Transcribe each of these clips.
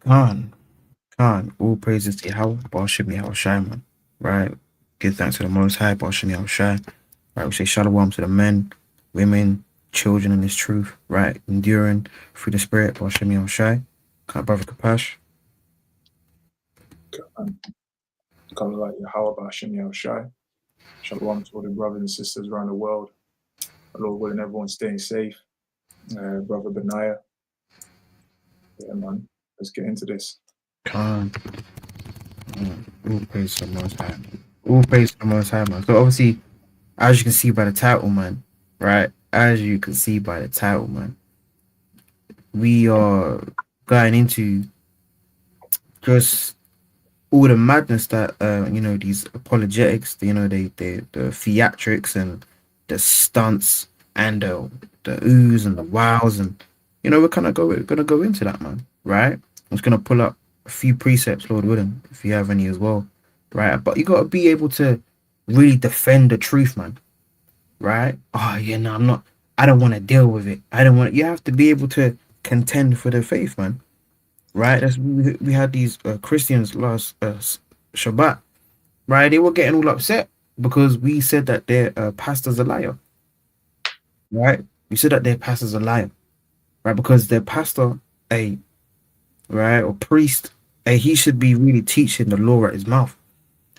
Khan, Khan, all praises to Yahweh, Bashim Yahushai, man. Right? Give thanks to the Most High, Bashim Yahushai. Right? We say shalom to the men, women, children in this truth, right? Enduring through the Spirit, Bashim Yahushai. Khan, Brother Kapash. And come like Yahweh Hashem Yahushai. Shalom to all the brothers and sisters around the world. Lord willing, everyone staying safe. Brother Benaiah. Yeah, man. Let's get into this. Khan. All praise to the Most High. All praise to the Most High, man. So obviously, as you can see by the title, man, right? As you can see by the title, man, we are going into just all the madness that these apologetics, the theatrics and the stunts and the oohs and the wows, and we're gonna go into that, man, right? I'm just gonna pull up a few precepts, Lord willing, if you have any as well, right? But you gotta be able to really defend the truth, man, right? Oh yeah, no, I'm not. I don't want to deal with it. I don't want. You have to be able to contend for the faith, man, right? We had these Christians last Shabbat, right? They were getting all upset because we said that their pastor's a liar, right? We said that their pastor's a liar, right? Because their pastor, a right or priest, he should be really teaching the law at his mouth.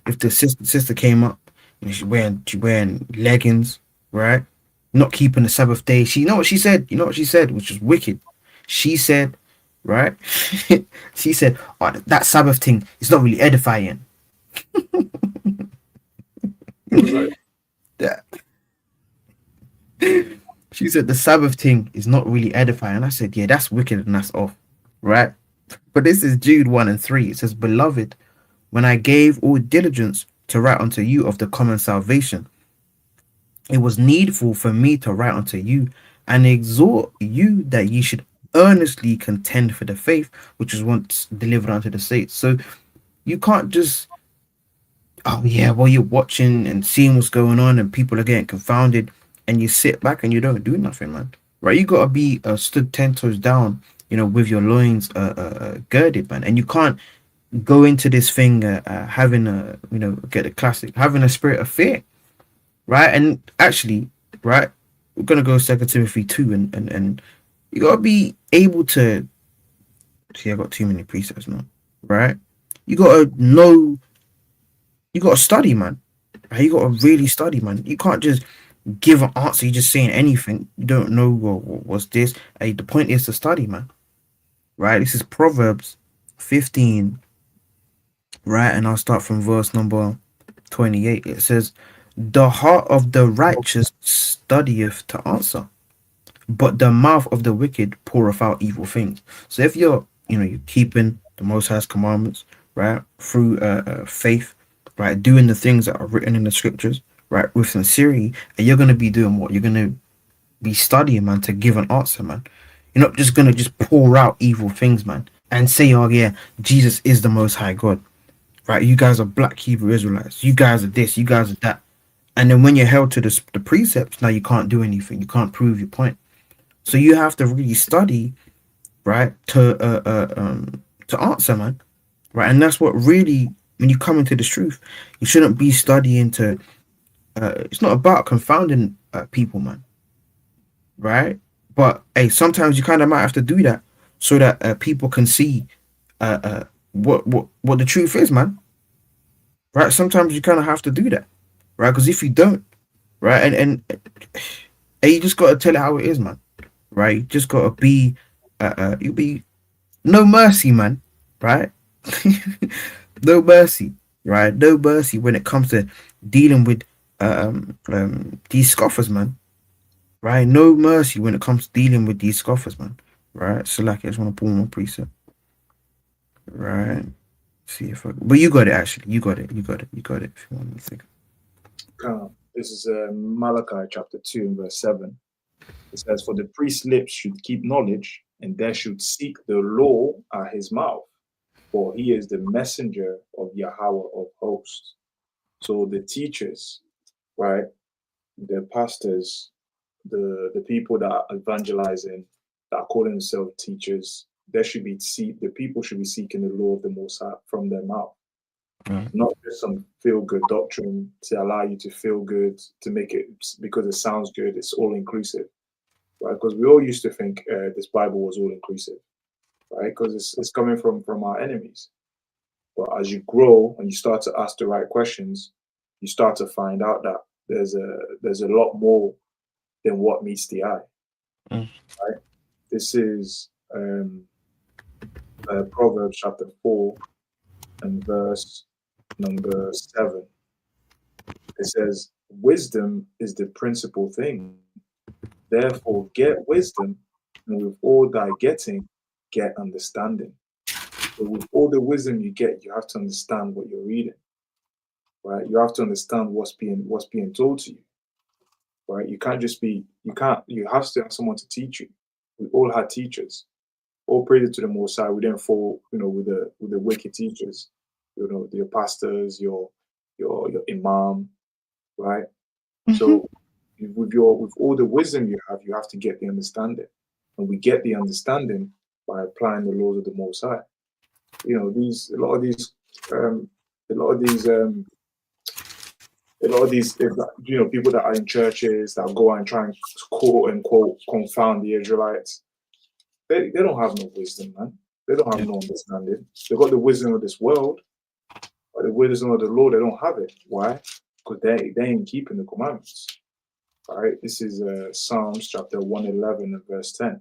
If the sister came up, she's wearing leggings, right? Not keeping the Sabbath day. She you know what she said. You know what she said, which was wicked. She said, right? She said, "Oh, that Sabbath thing is not really edifying." Right. That she said the Sabbath thing is not really edifying. I said, yeah, that's wicked and that's off, right? But this is Jude 1 and 3. It says, "Beloved, when I gave all diligence to write unto you of the common salvation, it was needful for me to write unto you and exhort you that ye should earnestly contend for the faith which was once delivered unto the saints." So you can't just, oh yeah, well, you're watching and seeing what's going on and people are getting confounded and you sit back and you don't do nothing, man. Right? You gotta be stood 10 toes down, with your loins girded, man. And you can't go into this thing having a, get a classic, having a spirit of fear, right? And actually, right, we're gonna go Second Timothy 2, and you gotta be able to see. I got too many precepts now, right? You gotta know, you gotta study, man. Right? You gotta really study, man. You can't just give an answer. You just saying anything. You don't know what's this. Hey, the point is to study, man. Right? This is Proverbs 15, right? And I'll start from verse number 28. It says, "The heart of the righteous studieth to answer, but the mouth of the wicked poureth out evil things." So if you're keeping the Most High's commandments, right, through faith, right, doing the things that are written in the scriptures, right, with sincerity, and you're gonna be doing what? You're gonna be studying, man, to give an answer, man. You're not just gonna just pour out evil things, man, and say, "Oh yeah, Jesus is the Most High God." Right? You guys are black Hebrew Israelites. You guys are this. You guys are that. And then when you're held to the precepts, now you can't do anything. You can't prove your point. So you have to really study, right, to answer, man, right. And that's what really, when you come into this truth, you shouldn't be studying to. It's not about confounding people, man, right? But hey, sometimes you kind of might have to do that so that people can see what the truth is, man. Right? Sometimes you kind of have to do that, right? Because if you don't, right, and you just gotta tell it how it is, man. Right? You just gotta be, you be no mercy, man. Right? No mercy, right? No mercy when it comes to dealing with these scoffers, man. Right? No mercy when it comes to dealing with these scoffers, man. Right? So like, I just want to pull one preset. Right? See if I. But you got it. Actually, you got it. You got it. You got it. If you want me to think. This is Malachi chapter 2 and verse 7. It says, "For the priest's lips should keep knowledge, and there should seek the law at his mouth, for he is the messenger of Yahweh of hosts." So the teachers, right, the pastors, the people that are evangelizing, that are calling themselves teachers, the people should be seeking the law of the Most High from their mouth, Right. not just some feel-good doctrine to allow you to feel good, to make it because it sounds good. It's all inclusive, right? Because we all used to think this Bible was all inclusive, right? Because it's coming from our enemies. But as you grow and you start to ask the right questions, you start to find out that there's a lot more than what meets the eye. Mm. Right? This is Proverbs chapter 4 and verse number 7. It says, "Wisdom is the principal thing. Therefore, get wisdom, and with all thy getting, get understanding." So with all the wisdom you get, you have to understand what you're reading, right? You have to understand what's being told to you, right? You have to have someone to teach you. We all had teachers. All praise to the Most High. We didn't fall, with the wicked teachers, your pastors, your imam, right? So with all the wisdom you have to get the understanding, and we get the understanding by applying the laws of the Most High. A lot of these people that are in churches that go out and try and quote unquote confound the Israelites. They don't have no wisdom, man. They don't have no understanding. They've got the wisdom of this world, but the wisdom of the Lord, they don't have it. Why? Because they ain't keeping the commandments. All right. This is Psalms chapter 111 and verse 10.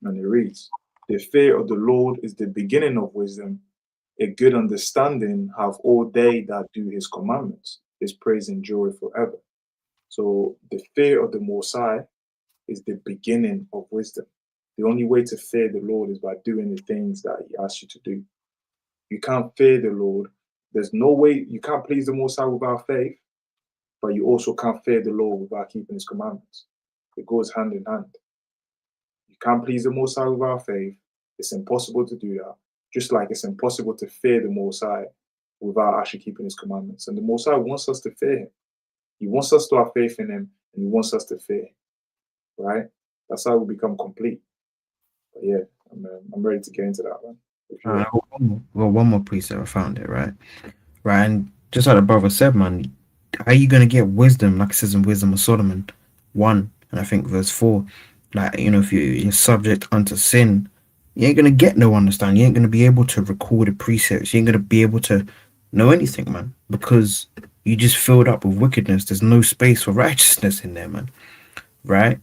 And it reads, "The fear of the Lord is the beginning of wisdom. A good understanding have all they that do his commandments. His praise endureth forever." So the fear of the Most High is the beginning of wisdom. The only way to fear the Lord is by doing the things that he asks you to do. You can't fear the Lord. There's no way you can't please the Most High without faith, but you also can't fear the Lord without keeping his commandments. It goes hand in hand. You can't please the Most High without faith. It's impossible to do that. Just like it's impossible to fear the Most High without actually keeping his commandments. And the Most High wants us to fear him. He wants us to have faith in him, and he wants us to fear him. Right? That's how we become complete. But yeah, I'm ready to get into that, man. One more precept. I found it, right? Right, and just like the brother said, man, how are you going to get wisdom, like it says in Wisdom of Solomon 1, and I think verse 4, like, if you're subject unto sin, you ain't going to get no understanding. You ain't going to be able to record the precepts. You ain't going to be able to know anything, man, because you just filled up with wickedness. There's no space for righteousness in there, man, right?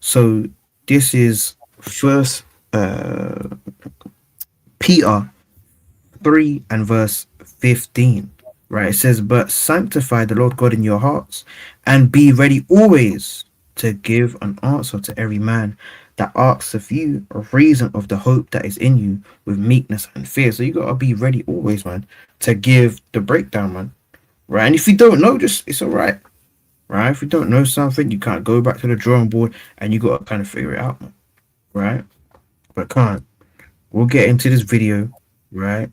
So this is First Peter 3 and verse 15, right? It says, "But sanctify the Lord God in your hearts, and be ready always to give an answer to every man that asks of you a reason of the hope that is in you with meekness and fear." So you gotta be ready always, man, to give the breakdown, man. Right? And if you don't know, it's all right. Right? If you don't know something, you can't go back to the drawing board and you gotta kind of figure it out, man. Right? But we'll get into this video, right?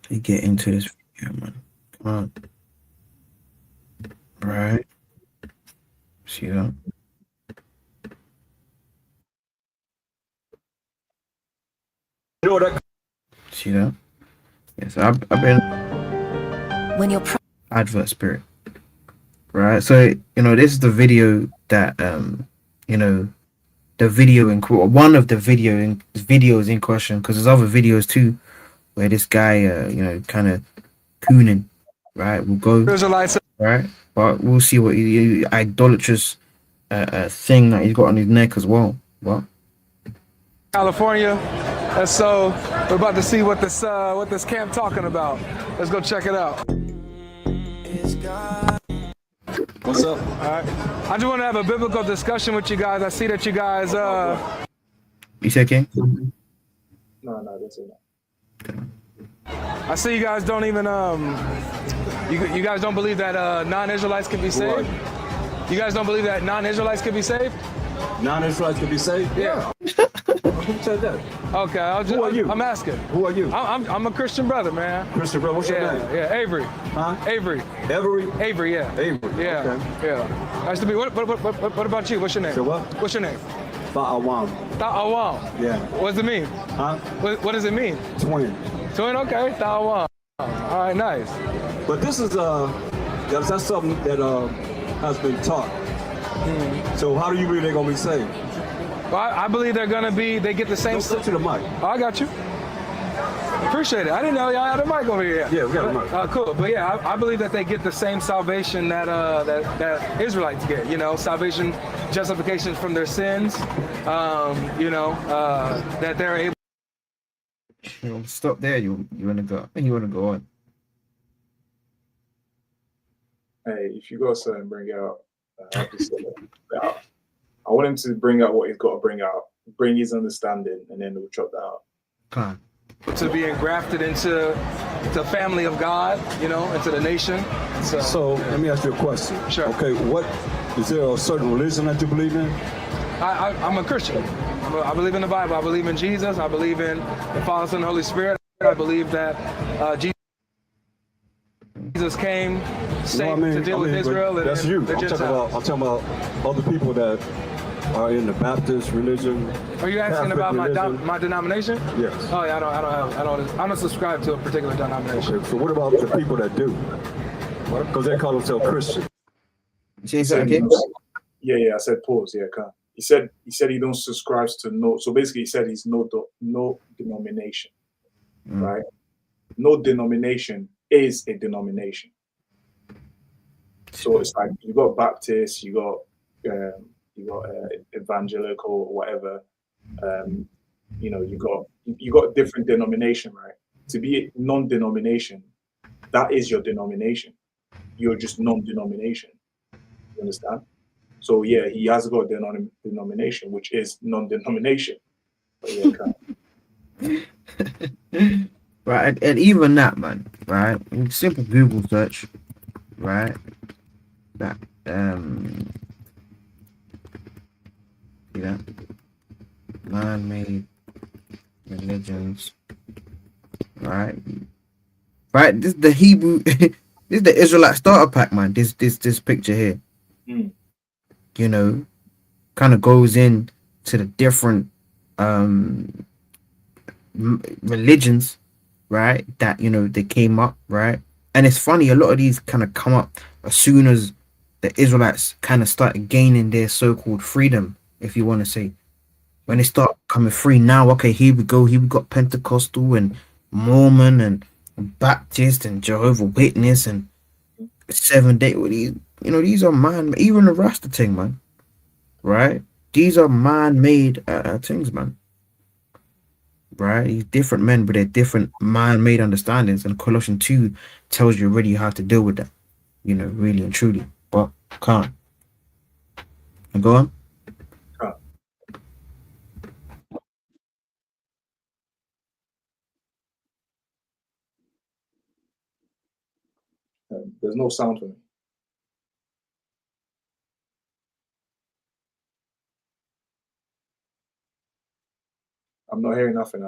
We get into this video, man. Come on. Right. See that? See that? Yes, I've been When you're advert spirit. Right. So, this is the video that the video in one of the videos in question, because there's other videos too where this guy kind of cooning, right? We'll go Israelites. right, but we'll see what he idolatrous thing that he's got on his neck as well. What? California, and so we're about to see what this camp talking about. Let's go check it out. What's up? All right. I just want to have a biblical discussion with you guys. I see that you guys. You said, King? No, that's it. I see you guys don't even you guys don't believe that non-Israelites can be saved. You guys don't believe that non-Israelites can be saved. Non-Israelites can be saved? Yeah. Who said that? Okay. Who are you? I'm asking. Who are you? I'm a Christian brother, man. Christian brother. What's your name? Yeah, Avery. Huh? Avery. Avery? Avery, yeah. Avery. Yeah. Okay. Yeah. Nice to be. What about you? What's your name? So what? What's your name? Ba'awam. Ta'awam. Yeah. What does it mean? Huh? What does it mean? Twin. Twin. Okay. Ta'awam. All right. Nice. But this is that's something that has been taught. So how do you believe they're gonna be saved? Well, I believe they're gonna be. They get the same. Don't touch the mic. Oh, I got you. Appreciate it. I didn't know y'all had a mic over here. Yeah, we got a mic. Cool. But yeah, I believe that they get the same salvation that that Israelites get. You know, salvation, justification from their sins. That they're able. Stop there. You wanna go? You wanna go on? Hey, if you got something, bring it out. I want him to bring out what he's got to bring out, bring his understanding, and then we'll chop that out. Come on. To be engrafted into the family of God, into the nation. So let me ask you a question. Sure. Okay, what is there a certain religion that you believe in? I'm a Christian. I believe in the Bible. I believe in Jesus. I believe in the Father, Son, and Holy Spirit. I believe that Jesus came to deal with Israel. That's you. I'm talking about other people that are in the Baptist religion. Are you asking Catholic about religion? my denomination? Yes. Oh yeah, I don't subscribe to a particular denomination. Okay, so what about the people that do? Because they call themselves Christian. Say that again? Yeah. I said pause. Yeah, can. He said he don't subscribe to no. So basically, he said he's no denomination, right? No denomination is a denomination. So it's like you got Baptist, you got evangelical or whatever. You got different denomination, right? To be a non-denomination, that is your denomination. You're just non-denomination. You understand? So yeah, he has got a denomination, which is non-denomination. But yeah, Right, and even that, man, right? Simple Google search, right? That see that? Man-made religions, right? Right, this is the Hebrew this is the Israelite starter pack, man. This picture here. Kind of goes in to the different religions, right, that they came up, right? And it's funny, a lot of these kind of come up as soon as the Israelites kind of started gaining their so-called freedom, if you want to say. When they start coming free now, okay, here we go, here we got Pentecostal and Mormon and Baptist and Jehovah Witness and 7 Day. These are man, even the Rasta thing, man, right? These are man-made things, man. Right, these different men, but they're different man-made understandings, and Colossians 2 tells you already how to deal with that, really and truly. But can't. And go on. There's no sound for me. I'm not hearing nothing.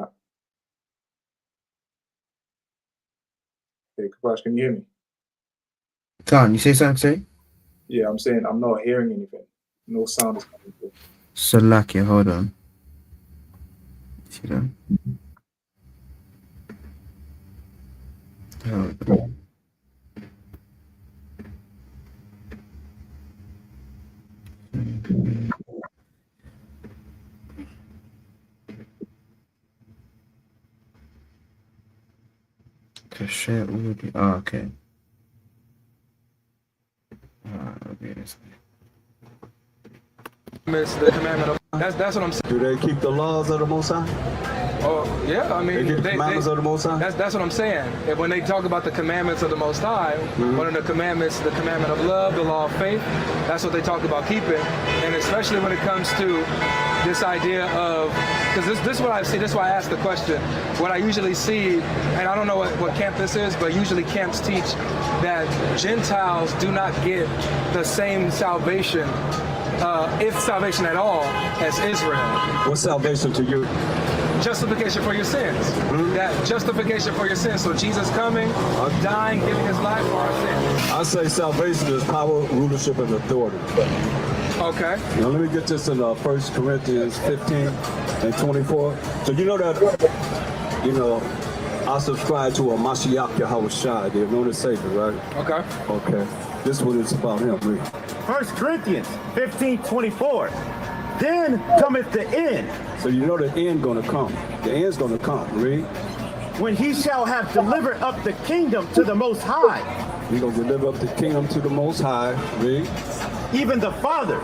Hey, Kapash, can you hear me? Can you say something? Say? Yeah, I'm saying I'm not hearing anything. No sound is coming through. Salakia, hold on. See that? Hold on. Share audio. Oh, okay. Okay. The commandment of that's what I'm saying. Do they keep the laws of the Most High? Oh yeah, I mean, They keep the commandments of the Most High? That's what I'm saying. And when they talk about the commandments of the Most High, one of the commandments, the commandment of love, the law of faith, that's what they talk about keeping. And especially when it comes to this idea of, because this is what I see, this is why I asked the question. What I usually see, and I don't know what camp this is, but usually camps teach that Gentiles do not get the same salvation, if salvation at all, as Israel. What's salvation to you? justification for your sins. That justification for your sins. So Jesus coming, dying, giving his life for our sins. I say salvation is power, rulership, and authority. Okay. Now let me get this in 1 Corinthians 15 and 24. So you know that, I subscribe to a Mashiach Yahushua, the anointed Savior, right? Okay. Okay. This one is about him, read. 1 Corinthians 15:24. Then cometh the end, So you know the end gonna come. The end's gonna come, read. when he shall have delivered up the kingdom to the Most High, He's gonna deliver up the kingdom to the Most High, read. even the Father,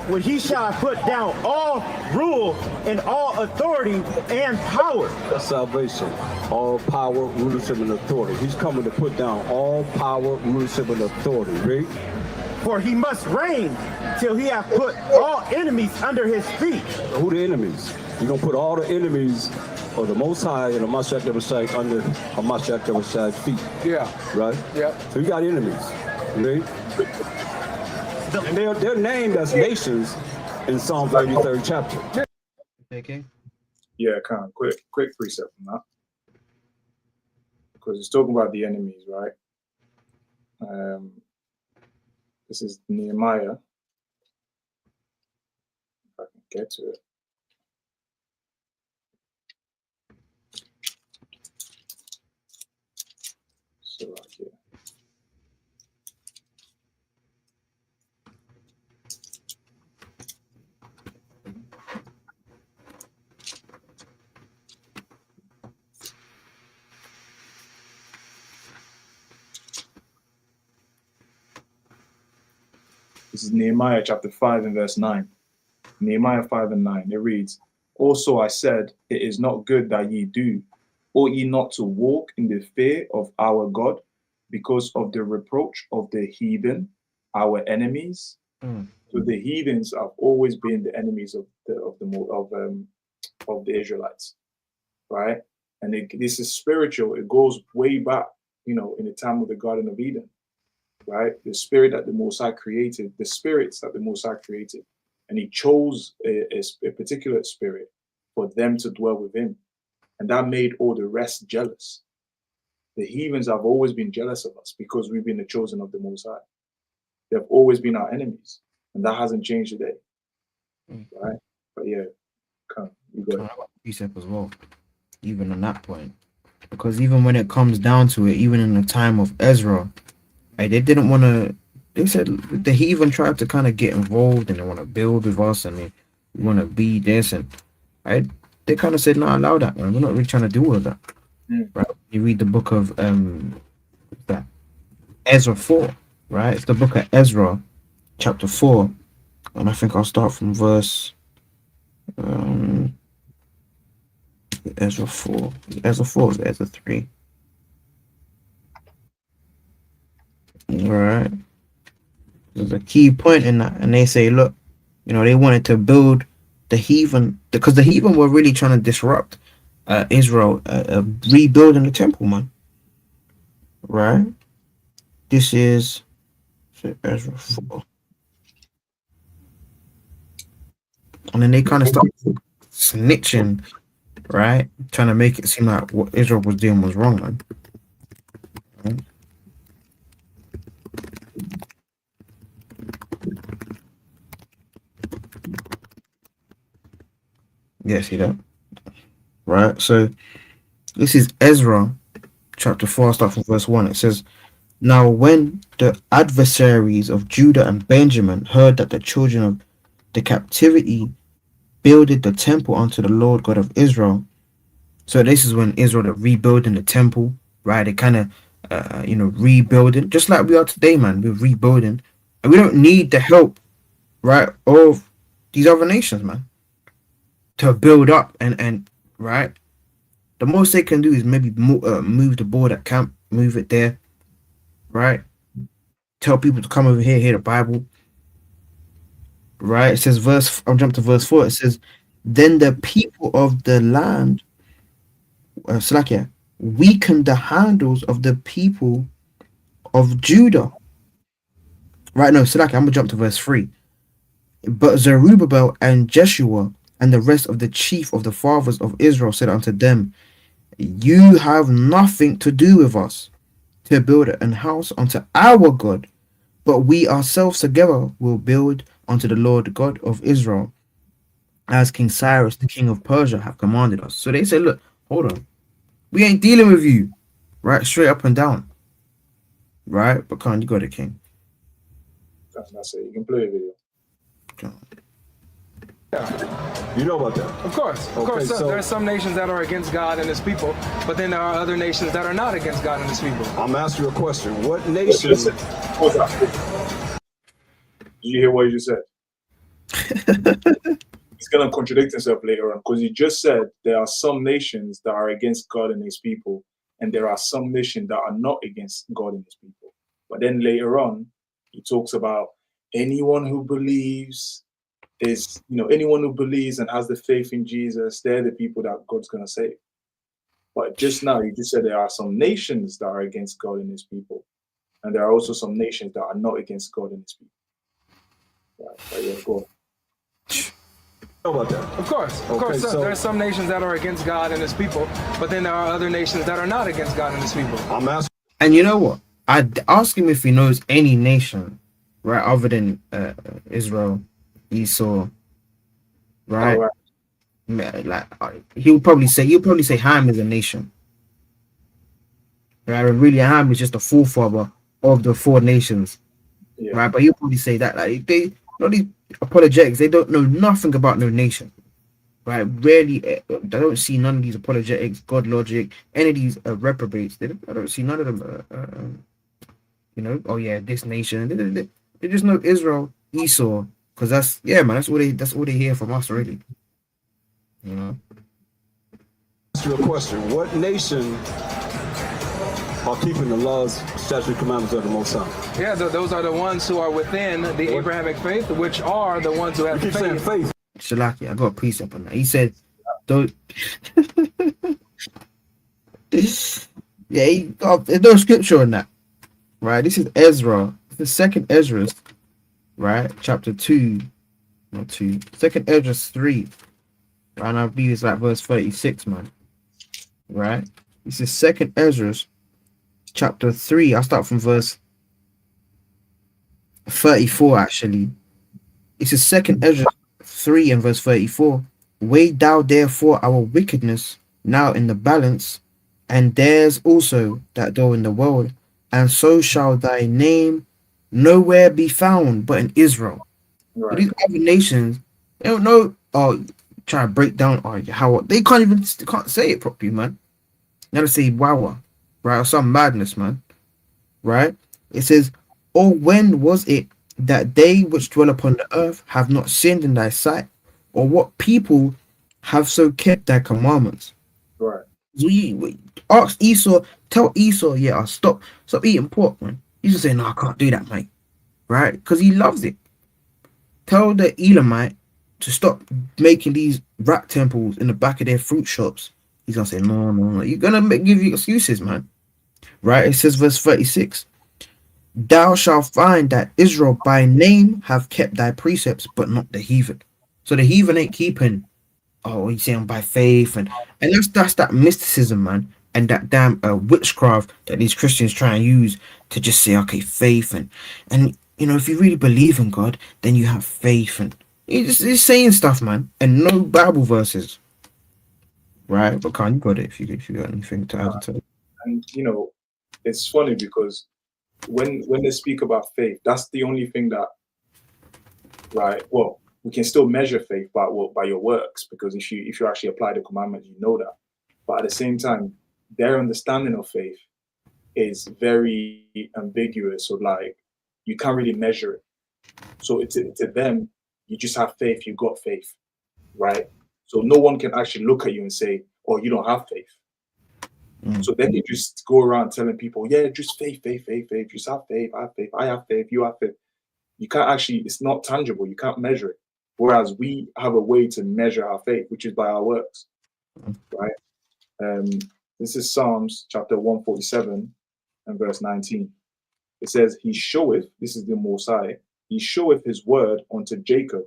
when he shall have put down all rule and all authority and power. That's salvation. All power, rulership, and authority. He's coming to put down all power, rulership, and authority, read. For he must reign till he hath put all enemies under his feet. Who the enemies? You're gonna put all the enemies of the Most High and the Mashiach Yahushua under a Mashiach Yahushua's feet, Yeah. right? Yeah. So you got enemies, right? And they're named as nations in Psalm 33rd chapter. Okay. Yeah, kind of quick precept from that. Because it's talking about the enemies, right? This is Nehemiah. If I can get to it. So right here. This is Nehemiah chapter 5 and verse 9. Nehemiah 5 and 9. It reads, Also I said, it is not good that ye do. Ought ye not to walk in the fear of our God, because of the reproach of the heathen, our enemies? So the heathens have always been the enemies of the Israelites, right? And this is spiritual. It goes way back, in the time of the Garden of Eden, right? The spirit that the Most High created, the spirits that the Most High created, and he chose a particular spirit for them to dwell with him. And that made all the rest jealous. The heathens have always been jealous of us because we've been the chosen of the Most High. They've always been our enemies. And that hasn't changed today. Right? But yeah, you got it. Precept as well, even on that point. Because even when it comes down to it, even in the time of Ezra, they didn't want to, they said the heathen tried to kind of get involved and they want to build with us and they want to be this and they kind of said, no, allow that, man. We're not really trying to do all of that. Right? You read the book of Ezra 4, right? It's the book of Ezra, chapter 4, and I think I'll start from verse Ezra 4. Ezra 4 is Ezra 3. Alright. There's a key point in that, and they say, look, they wanted to build the heathen, because the heathen were really trying to disrupt Israel rebuilding the temple, man. Right? This is Ezra 4. And then they kind of start snitching, right? Trying to make it seem like what Israel was doing was wrong, man. Right? Yeah, see that? Right, so this is Ezra chapter 4, start from verse 1. It says, Now when the adversaries of Judah and Benjamin heard that the children of the captivity builded the temple unto the Lord God of Israel. So this is when Israel are rebuilding the temple, right? They kind of rebuilding, just like we are today, man. We're rebuilding, and we don't need the help, right, of these other nations, man, to build up and right. The most they can do is maybe move the board at camp, move it there, right? Tell people to come over here, hear the Bible. Right, it says I'll jump to verse 4. It says, Then the people of the land weakened the handles of the people of Judah. Right, no, I'm gonna jump to verse 3. But Zerubbabel and Jeshua And the rest of the chief of the fathers of Israel said unto them, You have nothing to do with us to build an house unto our God, but we ourselves together will build unto the Lord God of Israel, as King Cyrus, the king of Persia, have commanded us. So they said, look, hold on. We ain't dealing with you. Right? Straight up and down. Right? But can't you got it, King? That's it. You can play a video. You know about that? Of course. Of course. so there are some nations that are against God and his people, but then there are other nations that are not against God and his people. I'm asking you a question. What nation? Listen, pause that. Did you hear what he just said? He's going to contradict himself later on, because he just said there are some nations that are against God and his people, and there are some nations that are not against God and his people. But then later on, he talks about anyone who believes is, anyone who believes and has the faith in Jesus, they're the people that God's going to save. But just now, you just said there are some nations that are against God and his people, and there are also some nations that are not against God and his people. Right, but yeah, go on. About that? Of course. There are some nations that are against God and his people, but then there are other nations that are not against God and his people. I'm asking. And you know what? I'd ask him if he knows any nation, right, other than Israel, Esau, right? Oh, Like he'll probably say Ham is a nation, right? And really, Ham is just a forefather of the four nations, yeah. right? But he'll probably say that, like, they, these apologetics, they don't know nothing about no nation, right? Rarely, I don't see none of these apologetics, God logic, any of these reprobates. I don't see none of them. Oh yeah, this nation. They just know Israel, Esau, because that's all they hear from us, really. Ask you a question. What nation are keeping the laws, statutes, and commandments of the Most High? Yeah, those are the ones who are within the Abrahamic faith, which are the ones who have You keep saying faith. Shalaki, I got a precept on that. He said, "Don't." There's no scripture on that, right? This is Ezra, the second Ezra, right? Chapter 2, not 2, second Ezra 3, right? And I believe it's like verse 36, man, right? This is second Ezra, chapter 3. I'll start from verse 34, actually. It's a second Ezra 3 and verse 34. Weigh thou therefore our wickedness now in the balance, and theirs also that dwell in the world, and so shall thy name nowhere be found but in Israel. Right. These other nations, they don't know. Try to break down how they can't say it properly, man. You gotta say wow, right, or some madness, man, right? It says, "Or when was it that they which dwell upon the earth have not sinned in thy sight, or what people have so kept thy commandments?" Right. We ask Esau, tell Esau, stop eating pork, man. He's just saying, "No, I can't do that, mate," right? Because he loves it. Tell the Elamite to stop making these rat temples in the back of their fruit shops. He's gonna say, no. You're gonna give you excuses, man. Right? It says, verse 36. Thou shalt find that Israel by name have kept thy precepts, but not the heathen. So the heathen ain't keeping, he's saying by faith, and that's that mysticism, man, and that damn witchcraft that these Christians try and use to just say, okay, faith, and if you really believe in God, then you have faith, and he's saying stuff, man, and no Bible verses, right? But Khan, you got it if you got anything to add to it. And it's funny because when they speak about faith, that's the only thing that, right? Well, we can still measure faith by your works, because if you actually apply the commandments, you know that. But at the same time, their understanding of faith is very ambiguous. So like, you can't really measure it. So to them, you just have faith. You got faith, right? So no one can actually look at you and say, "Oh, you don't have faith." So then you just go around telling people, "Yeah, just faith. Just have faith. I have faith. I have faith. You have faith." You can't actually, it's not tangible. You can't measure it. Whereas we have a way to measure our faith, which is by our works, right? This is Psalms chapter 147 and verse 19. It says, "He showeth," this is the Most High, "He showeth his word unto Jacob,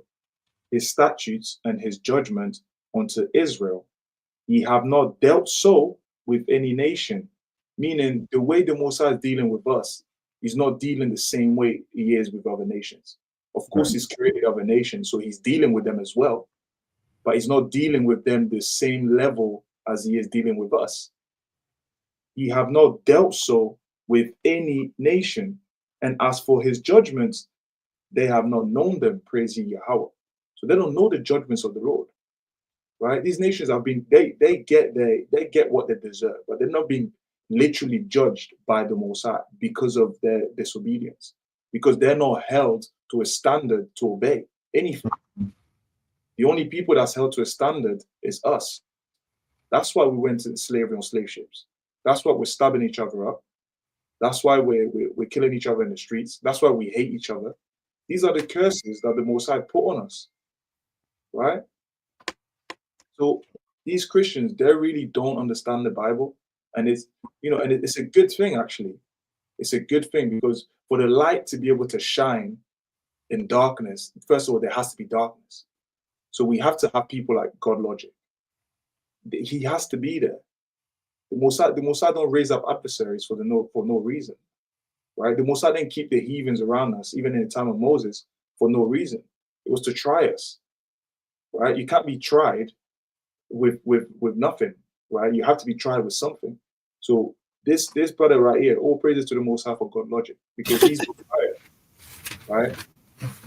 his statutes and his judgment unto Israel. Ye have not dealt so with any nation. Meaning the way the Messiah is dealing with us, he's not dealing the same way he is with other nations. Of course, he's created other nations, so he's dealing with them as well. But he's not dealing with them the same level as he is dealing with us. Ye have not dealt so with any nation. And as for his judgments, they have not known them, praise ye Yahweh. So they don't know the judgments of the Lord. Right? These nations have been, they get what they deserve, but they're not being literally judged by the Most High because of their disobedience, because they're not held to a standard to obey anything. The only people that's held to a standard is us. That's why we went into slavery on slave ships. That's why we're stabbing each other up. That's why we're killing each other in the streets. That's why we hate each other. These are the curses that the Most High put on us, right? So these Christians, they really don't understand the Bible, and it's and it's a good thing actually. It's a good thing because for the light to be able to shine in darkness, first of all, there has to be darkness. So we have to have people like God Logic. He has to be there. The Mossad don't raise up adversaries for no reason, right? The Mossad didn't keep the heathens around us, even in the time of Moses, for no reason. It was to try us, right? You can't be tried with nothing, right? You have to be tried with something. So this brother right here, all praises to the Most High for God Logic, because he's tired, right?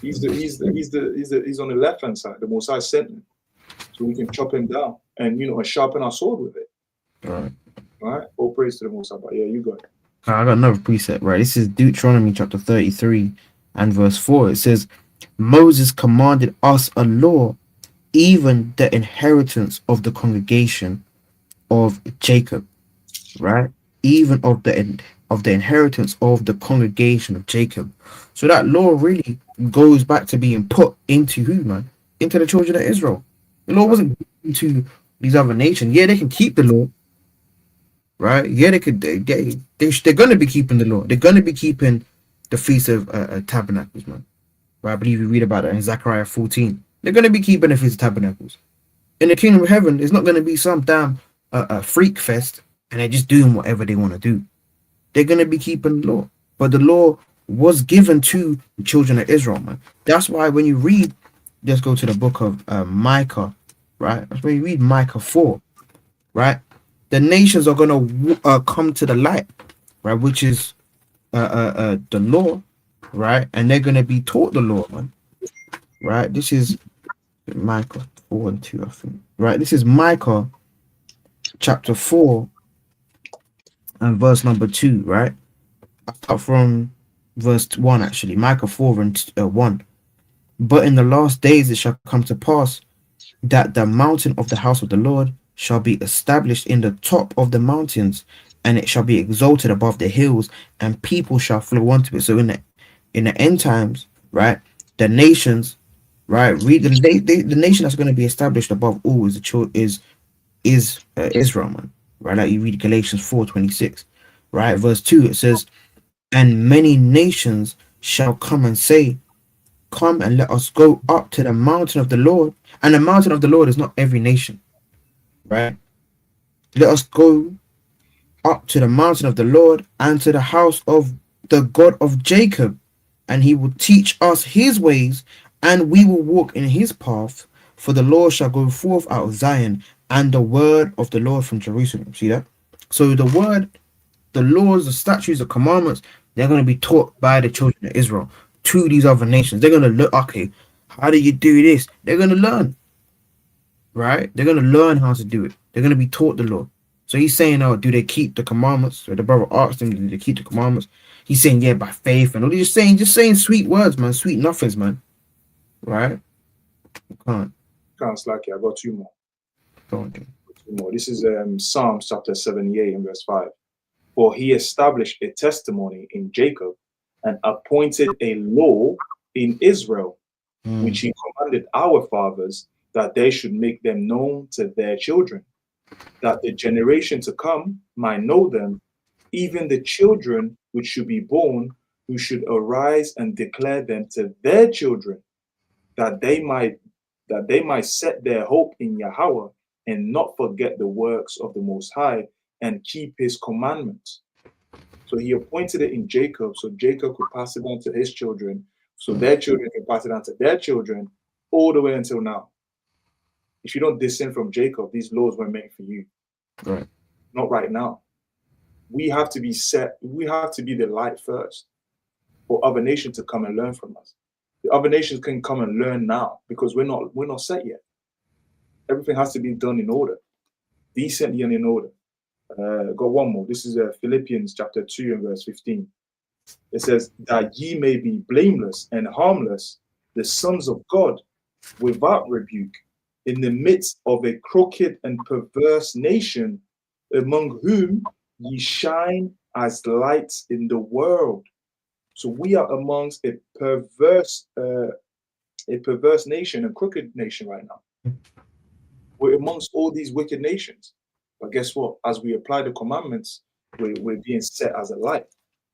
He's on the left hand side. The Most High sent him, so we can chop him down and and sharpen our sword with it. All right. All praise to the Most High. But yeah, you got it. I got another precept, right? This is Deuteronomy chapter 33 and verse 4. It says, Moses commanded us a law, even the inheritance of the congregation of Jacob, right? Even of the inheritance of the congregation of Jacob. So that law really goes back to being put into who, man? Into the children of Israel. The law wasn't into these other nations. Yeah, they can keep the law, right? Yeah, they're going to be keeping the law. They're going to be keeping the Feast of Tabernacles, man. Right? I believe you read about it in Zechariah 14. They're going to be keeping the Feast of Tabernacles. In the kingdom of heaven, it's not going to be some damn freak fest and they're just doing whatever they want to do. They're going to be keeping the law. But the law was given to the children of Israel, man. That's why when you read, let's go to the book of Micah, right? That's when you read Micah 4, right? The nations are going to come to the light, right? Which is the law, right? And they're going to be taught the law, man. Right? This is Micah 4 and 2, I think. Right? This is Micah chapter 4 and verse number 2, right? Up from verse 1, actually. Micah 4 and 1. But in the last days it shall come to pass that the mountain of the house of the Lord shall be established in the top of the mountains, and it shall be exalted above the hills, and people shall flow unto it. So in the end times, right, the nations, right, read the nation that's going to be established above all is Israel, man, right? Like you read Galatians 4:26, right, verse 2, it says, and many nations shall come and say, come and let us go up to the mountain of the Lord. And the mountain of the Lord is not every nation, right? Let us go up to the mountain of the Lord and to the house of the God of Jacob, and he will teach us his ways, and we will walk in his path. For the Lord shall go forth out of Zion, and the word of the Lord from Jerusalem. See that? So the word, the laws, the statutes, the commandments, they're going to be taught by the children of Israel to these other nations. They're going to look, okay, how do you do this? They're going to learn, right? They're going to learn how to do it. They're going to be taught the law. So he's saying, oh, do they keep the commandments? So the brother asked him, do they keep the commandments? He's saying, yeah, by faith. And all he's just saying sweet words, man, sweet nothings, man. Right? Can't slack it. I got two more. Go on, dude. Two more. This is Psalms chapter 78 and verse 5. For he established a testimony in Jacob and appointed a law in Israel, which he commanded our fathers that they should make them known to their children, that the generation to come might know them, even the children which should be born, who should arise and declare them to their children, that they might that they might set their hope in Yahweh and not forget the works of the Most High and keep his commandments. So he appointed it in Jacob, so Jacob could pass it on to his children, so their children can pass it on to their children, all the way until now. If you don't descend from Jacob, these laws weren't meant for you. Right. Not right now. We have to be set, we have to be the light first for other nations to come and learn from us. The other nations can come and learn now because we're not set yet. Everything has to be done in order, decently and in order. Got one more. This is Philippians chapter 2 and verse 15. It says, that ye may be blameless and harmless, the sons of God, without rebuke, in the midst of a crooked and perverse nation, among whom ye shine as lights in the world. So we are amongst a perverse nation, a crooked nation right now. We're amongst all these wicked nations. But guess what? As we apply the commandments, we're being set as a light,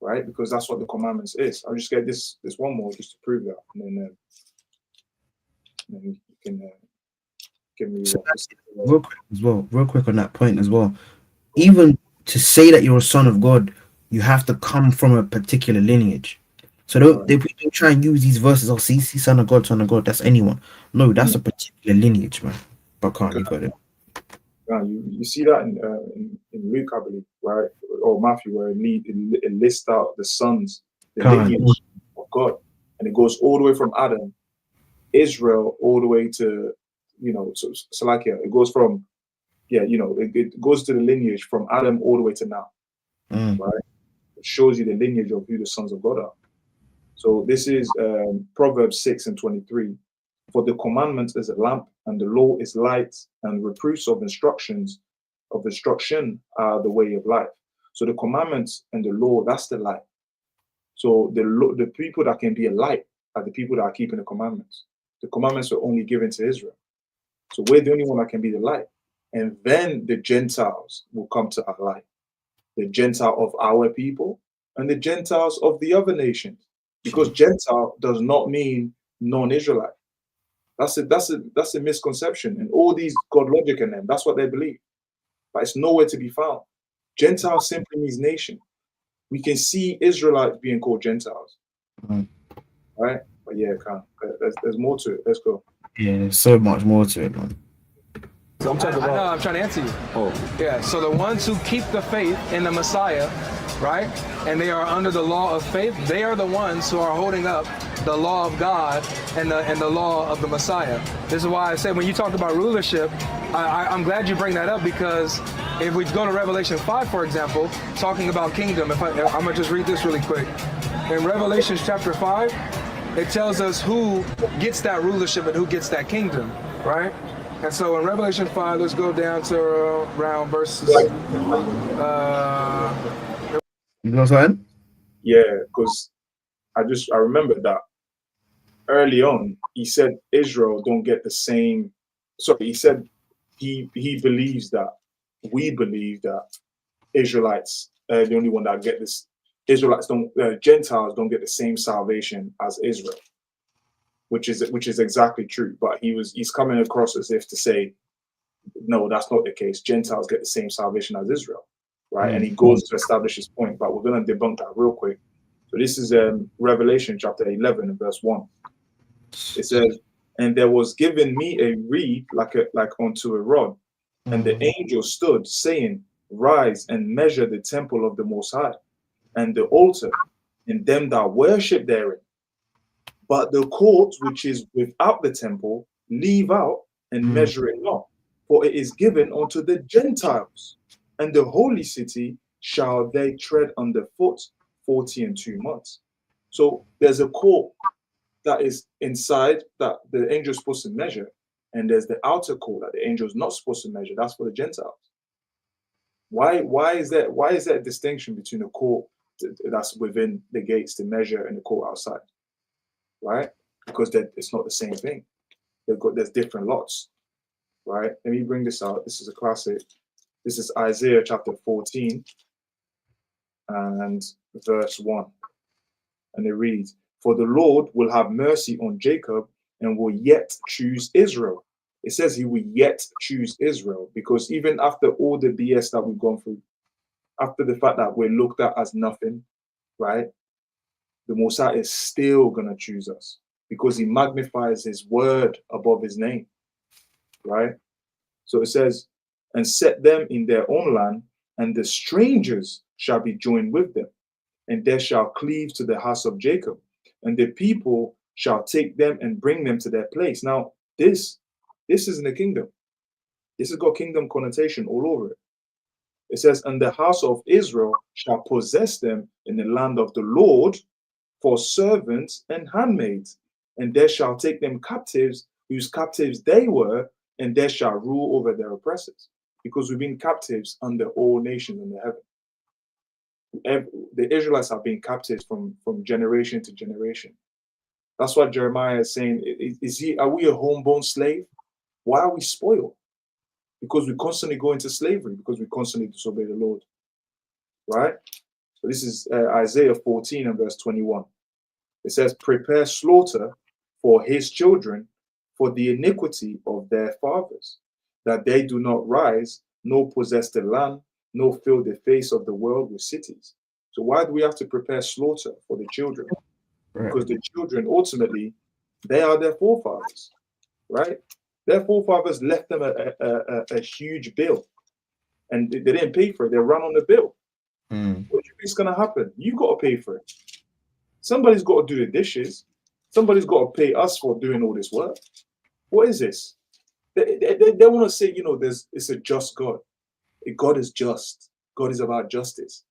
right? Because that's what the commandments is. I'll just get this one more just to prove that, and then you can give me real quick on that point as well. Even to say that you're a son of God, you have to come from a particular lineage. So don't try and use these verses. Oh, see, son of God, that's anyone. No, that's a particular lineage, man. But can't you got it? You see that in Luke, I believe, right, or Matthew, where it lists out the sons, the lineage of God, and it goes all the way from Adam, Israel, all the way to, so like, yeah, it goes from, it goes to the lineage from Adam all the way to now, right? It shows you the lineage of who the sons of God are. So this is Proverbs 6 and 23. For the commandment is a lamp, and the law is light, and reproofs of instruction are the way of life. So the commandments and the law, that's the light. So the people that can be a light are the people that are keeping the commandments. The commandments are only given to Israel. So we're the only one that can be the light. And then the Gentiles will come to our light. The Gentile of our people and the Gentiles of the other nations. Because Gentile does not mean non-Israelite. That's a misconception. And all these God logic in them, that's what they believe. But it's nowhere to be found. Gentile simply means nation. We can see Israelites being called Gentiles. Right? But yeah, there's more to it. Let's go. Yeah, there's so much more to it, man. So I'm trying to answer you. Oh. Yeah, so the ones who keep the faith in the Messiah, right, and they are under the law of faith, they are the ones who are holding up the law of God and the law of the Messiah. This is why I said when you talk about rulership, I'm glad you bring that up, because if we go to Revelation 5, for example, talking about kingdom, I'm going to just read this really quick. In Revelation chapter 5, it tells us who gets that rulership and who gets that kingdom, right? And so in Revelation 5, let's go down to around verses. You know what I'm saying? Yeah, because I remember that early on, he said Israel don't get the same. Sorry, he said he believes that we believe that Israelites are the only one that get this. Gentiles don't get the same salvation as Israel, which is exactly true. But he's coming across as if to say, no, that's not the case. Gentiles get the same salvation as Israel, right? And he goes to establish his point, but we're going to debunk that real quick. So this is Revelation chapter 11 and verse 1. It says, and there was given me a reed like unto a rod, and the angel stood, saying, rise and measure the temple of the Most High, and the altar, and them that worship therein. But the court which is without the temple, leave out and measure it not, for it is given unto the Gentiles, and the holy city shall they tread underfoot 42 months. So there's a court that is inside that the angel is supposed to measure, and there's the outer court that the angel is not supposed to measure. That's for the Gentiles. Why is there a distinction between the court that's within the gates to measure and the court outside? Right? Because it's not the same thing. There's different lots. Right? Let me bring this out. This is a classic. This is Isaiah chapter 14 and verse 1. And it reads, for the Lord will have mercy on Jacob and will yet choose Israel. It says he will yet choose Israel, because even after all the BS that we've gone through, after the fact that we're looked at as nothing, right? The Messiah is still going to choose us because he magnifies his word above his name, right? So it says, and set them in their own land, and the strangers shall be joined with them, and they shall cleave to the house of Jacob, and the people shall take them and bring them to their place. Now, this isn't a kingdom. This has got kingdom connotation all over it. It says, and the house of Israel shall possess them in the land of the Lord for servants and handmaids, and they shall take them captives, whose captives they were, and they shall rule over their oppressors, because we've been captives under all nations in the heaven. The Israelites have been captives from generation to generation. That's what Jeremiah is saying. Are we a homeborn slave? Why are we spoiled? Because we constantly go into slavery, because we constantly disobey the Lord, right? So this is Isaiah 14 and verse 21. It says, prepare slaughter for his children for the iniquity of their fathers, that they do not rise, nor possess the land, nor fill the face of the world with cities. So why do we have to prepare slaughter for the children? Right. Because the children, ultimately, they are their forefathers, right? Their forefathers left them a huge bill, and they didn't pay for it. They ran on the bill. What do you think is going to happen? You got to pay for it. Somebody's got to do the dishes. Somebody's got to pay us for doing all this work. What is this? They want to say, it's a just God. God is just. God is about justice.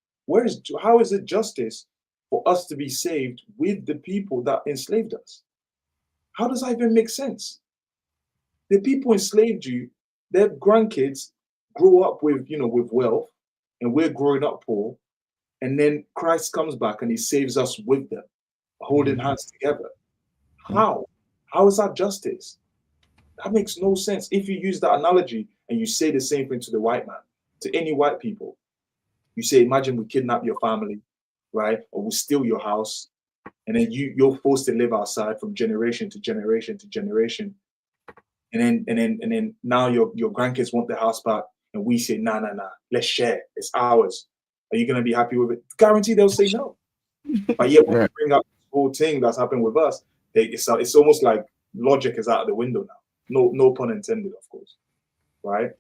How is it justice for us to be saved with the people that enslaved us? How does that even make sense? The people enslaved you, their grandkids grow up with wealth, and we're growing up poor, and then Christ comes back and he saves us with them, holding hands together. How? How is that justice? That makes no sense. If you use that analogy and you say the same thing to the white man, to any white people, you say, imagine we kidnap your family, right? Or we steal your house, and then you're forced to live outside from generation to generation to generation. And then now your grandkids want the house back, and we say, nah, let's share. It's ours. Are you gonna be happy with it? Guarantee they'll say no. But yet when we bring up this whole thing that's happened with us, it's almost like logic is out of the window now. No pun intended, of course. Right?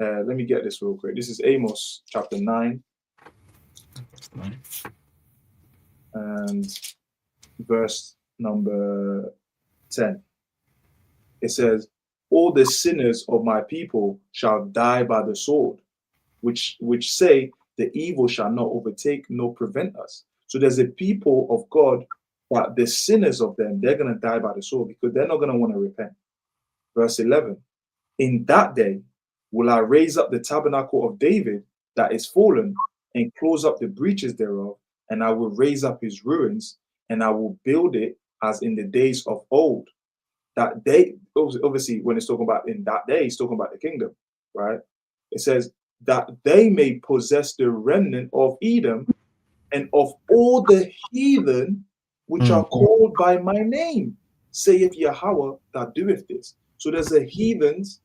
Let me get this real quick. This is Amos chapter 9. And verse number 10. It says, all the sinners of my people shall die by the sword, which say the evil shall not overtake nor prevent us. So there's a people of God, but the sinners of them, they're going to die by the sword because they're not going to want to repent. Verse 11, in that day will I raise up the tabernacle of David that is fallen and close up the breaches thereof, and I will raise up his ruins, and I will build it as in the days of old. That day, obviously, when it's talking about in that day, it's talking about the kingdom, right? It says that they may possess the remnant of Edom and of all the heathen which are called by my name, saith Yahweh that doeth this. So there's the heathens,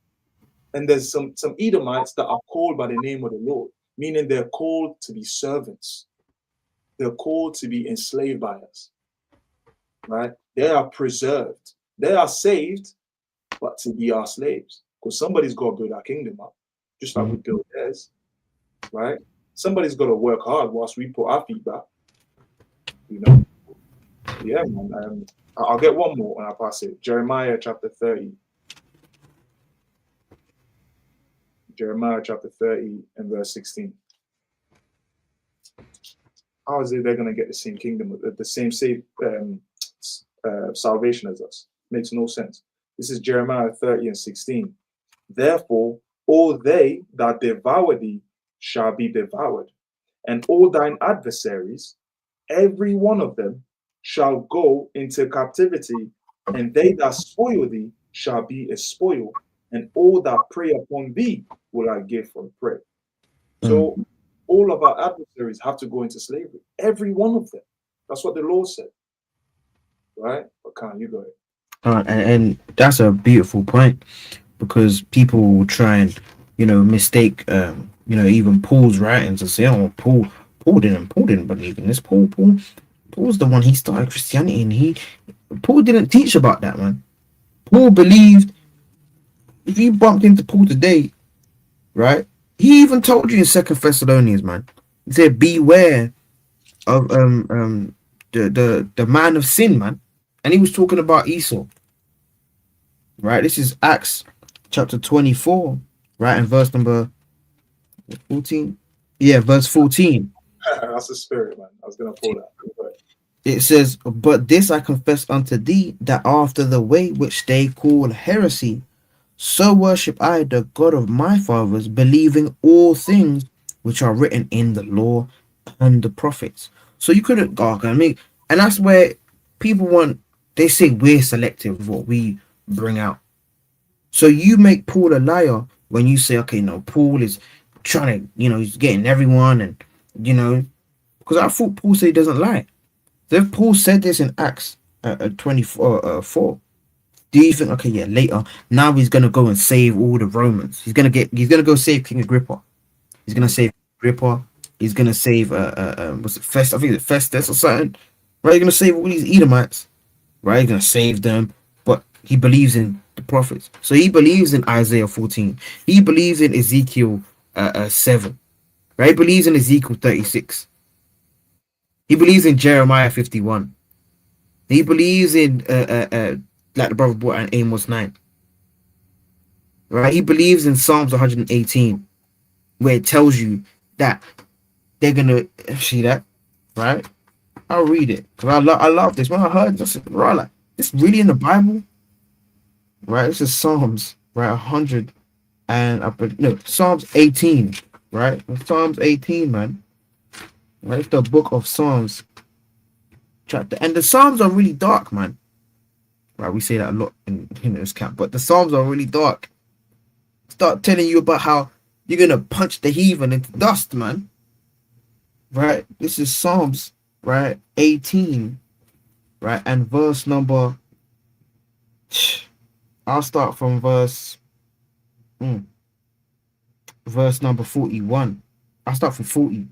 and there's some Edomites that are called by the name of the Lord, meaning they're called to be servants. They're called to be enslaved by us, right? They are preserved. They are saved, but to be our slaves, because somebody's got to build our kingdom up, just like we build theirs, right? Somebody's got to work hard whilst we put our feet back, Yeah, man. I'll get one more and I'll pass it. Jeremiah chapter 30. Jeremiah chapter 30 and verse 16. How is it they're going to get the same kingdom, the same salvation as us? Makes no sense. This is Jeremiah 30 and 16. Therefore, all they that devour thee shall be devoured, and all thine adversaries, every one of them, shall go into captivity, and they that spoil thee shall be a spoil, and all that prey upon thee will I give for prey. So all of our adversaries have to go into slavery. Every one of them. That's what the Lord said. Right? But can't you go ahead? And that's a beautiful point, because people will try and, mistake, even Paul's writings and say, oh, Paul didn't believe in this. Paul's the one, he started Christianity, and Paul didn't teach about that, man. Paul believed. If you bumped into Paul today, right? He even told you in Second Thessalonians, man. He said, "Beware of the man of sin, man." And he was talking about Esau, right? This is Acts chapter 24, right, and verse number 14. Yeah, verse 14. That's the spirit, man. I was gonna pull that. It says, "But this I confess unto thee, that after the way which they call heresy, so worship I the God of my fathers, believing all things which are written in the law and the prophets." So you couldn't go, I mean, and that's where they say we're selective with what we bring out. So you make Paul a liar when you say, okay, no, Paul is trying to, he's getting everyone, and, because I thought Paul said he doesn't lie. So if Paul said this in Acts 24, 4, do you think, okay, yeah, later, now he's gonna go and save all the Romans? He's gonna go save King Agrippa. He's gonna save Agrippa. He's gonna save was it Festus? I think it's Festus or something. Right? He's gonna save all these Edomites. Right? He's gonna save them. But he believes in the prophets. So he believes in Isaiah 14. He believes in Ezekiel 7. Right? He believes in Ezekiel 36. He believes in Jeremiah 51. He believes in like the brother brought out in Amos 9. Right? He believes in Psalms 118, where it tells you that they're gonna see that, right? I'll read it because I love this. When I heard this, I said, right, like, this really in the Bible, right? This is Psalms, right? 100 and Psalms 18, right? Psalms 18, man. Right? It's the book of Psalms chapter, and the Psalms are really dark, man. Right? We say that a lot in this camp, but the Psalms are really dark. Start telling you about how you're gonna punch the heathen into dust, man. Right? This is Psalms, right? 18, right? And verse number, I'll start from verse number 41. I'll start from 40.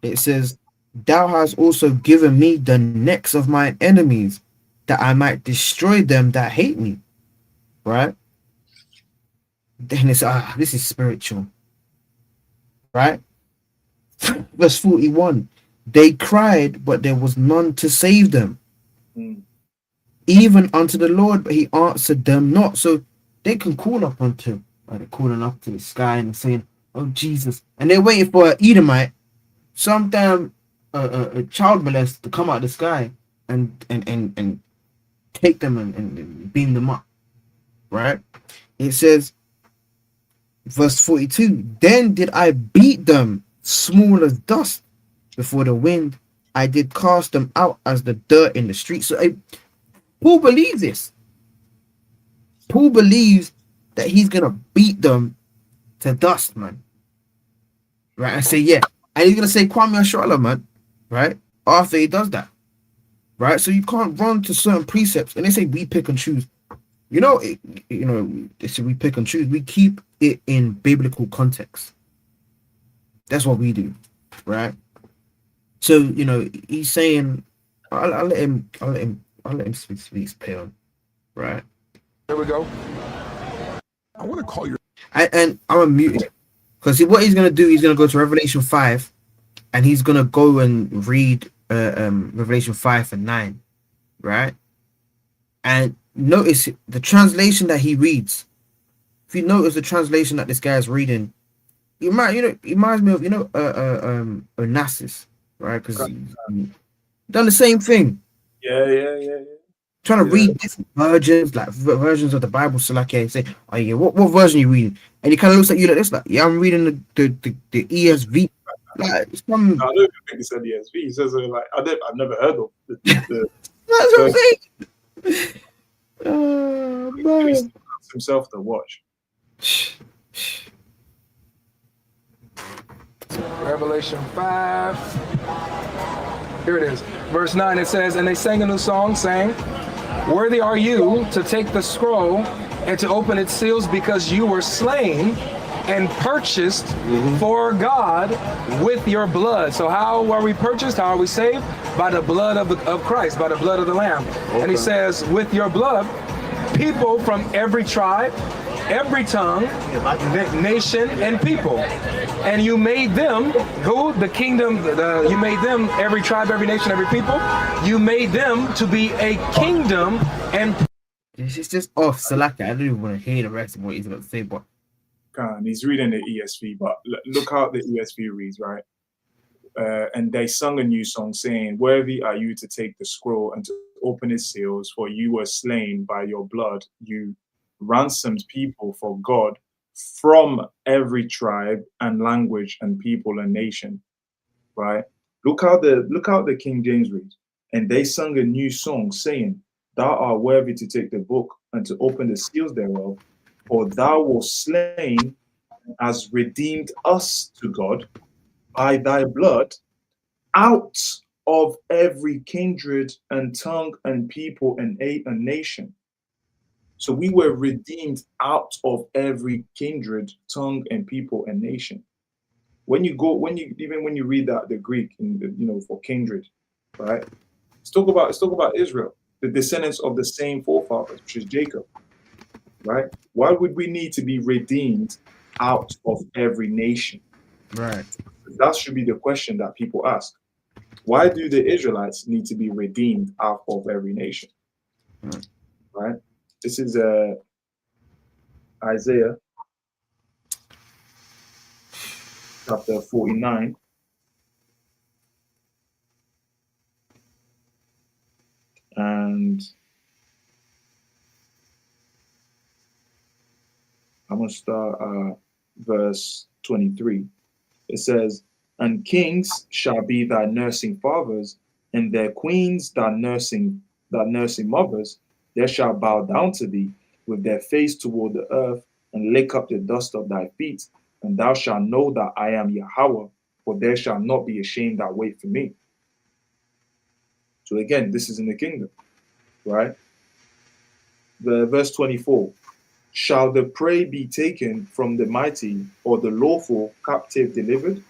It says, "Thou hast also given me the necks of my enemies, that I might destroy them that hate me." Right? Then it's, this is spiritual. Right? Verse 41, "They cried, but there was none to save them. Even unto the Lord, but he answered them not." So they can call up unto, they're calling up to the sky and saying, "Oh Jesus," and they're waiting for an Edomite, some damn a child molester, to come out of the sky and take them and beam them up. Right? It says, verse 42, "Then did I beat them small as dust before the wind. I did cast them out as the dirt in the street." So Paul believes this. Paul believes that he's gonna beat them to dust, man. Right? And say, yeah. And he's gonna say Kwame Ashala, man. Right? After he does that. Right? So you can't run to certain precepts. And they say we pick and choose. They say we pick and choose. We keep it in biblical context. That's what we do, right? So he's saying, I'll let him speak his on, right? There we go. I want to call your and I'm gonna mute it, because what he's gonna do, he's gonna go to Revelation 5, and he's gonna go and read Revelation 5 and 9, right? And notice the translation that he reads. If you notice the translation that this guy's reading, it reminds me of Onassis, right? Because done the same thing. Yeah. Trying to read different versions, like versions of the Bible. So like, yeah, say, "Oh yeah, what version are you reading?" And he kind of looks at you like this, like, "Yeah, I'm reading the ESV." Like, it's from. I don't even think he said ESV. He says like I've never heard of the That's what I'm saying. Oh man. Himself to watch. Revelation 5. Here it is. Verse 9, it says, "And they sang a new song, saying, Worthy are you to take the scroll and to open its seals, because you were slain and purchased for God with your blood. So how are we purchased? How are we saved? By the blood of Christ, by the blood of the Lamb. And he says, with your blood, people from every tribe, every tongue, nation, and people. And you made them, who? The kingdom, you made them, every tribe, every nation, every people. You made them to be a kingdom and... It's just off, Salaka. I don't even want to hear the rest of what he's got to say, but He's reading the ESV, but look how the ESV reads, right? And they sung a new song saying, worthy are you to take the scroll and to open its seals, for you were slain by your blood. You ransomed people for God from every tribe and language and people and nation, right? Look how the King James reads. And they sung a new song saying, thou art worthy to take the book and to open the seals thereof, for thou wast slain, has redeemed us to God by thy blood out of every kindred and tongue and people and nation. So we were redeemed out of every kindred, tongue, and people and nation. When you read that, the Greek, in the, for kindred, right? Let's talk about Israel, the descendants of the same forefathers, which is Jacob, right? Why would we need to be redeemed out of every nation? right. That should be the question that people ask. Why do the Israelites need to be redeemed out of every nation? Right? This is Isaiah chapter 49. And I'm going to start verse 23. It says, and kings shall be thy nursing fathers, and their queens thy nursing mothers. They shall bow down to thee with their face toward the earth, and lick up the dust of thy feet. And thou shalt know that I am Yahweh, for there shall not be ashamed that wait for me. So again, this is in the kingdom, right? The verse 24. Shall the prey be taken from the mighty, or the lawful captive delivered?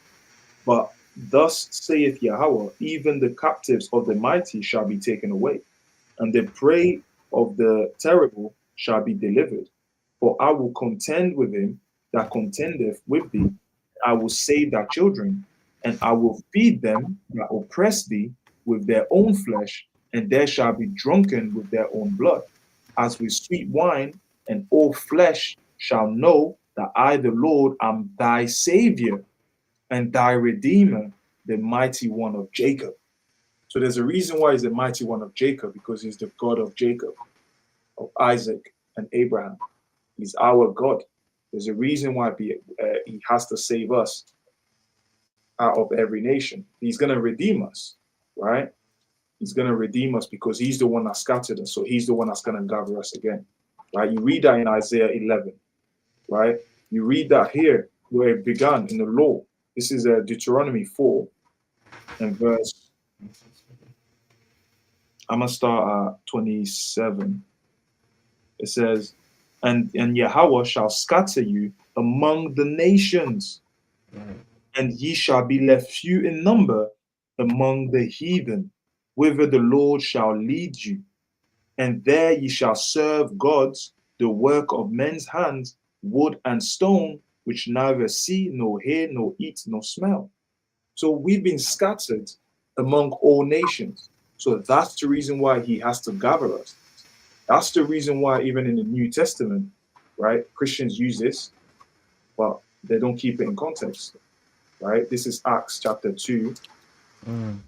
But thus saith Yahweh, even the captives of the mighty shall be taken away, and the prey of the terrible shall be delivered. For I will contend with him that contendeth with thee. I will save thy children, and I will feed them that oppress thee with their own flesh, and they shall be drunken with their own blood, as with sweet wine, and all flesh shall know that I, the Lord, am thy Savior and thy Redeemer, the mighty one of Jacob. So there's a reason why he's the mighty one of Jacob, because he's the God of Jacob, of Isaac, and Abraham. He's our God. There's a reason why he has to save us out of every nation. He's going to redeem us, right? He's going to redeem us because he's the one that scattered us. So he's the one that's going to gather us again, right? You read that in Isaiah 11, right? You read that here where it began in the law. This is Deuteronomy 4 and verse, I'm going to start at 27. It says, and Yahweh shall scatter you among the nations, and ye shall be left few in number among the heathen, whither the Lord shall lead you. And there ye shall serve gods, the work of men's hands, wood and stone, which neither see, nor hear, nor eat, nor smell. So we've been scattered among all nations. So that's the reason why he has to gather us. That's the reason why even in the New Testament, right, Christians use this, but they don't keep it in context, right? This is Acts chapter 2. And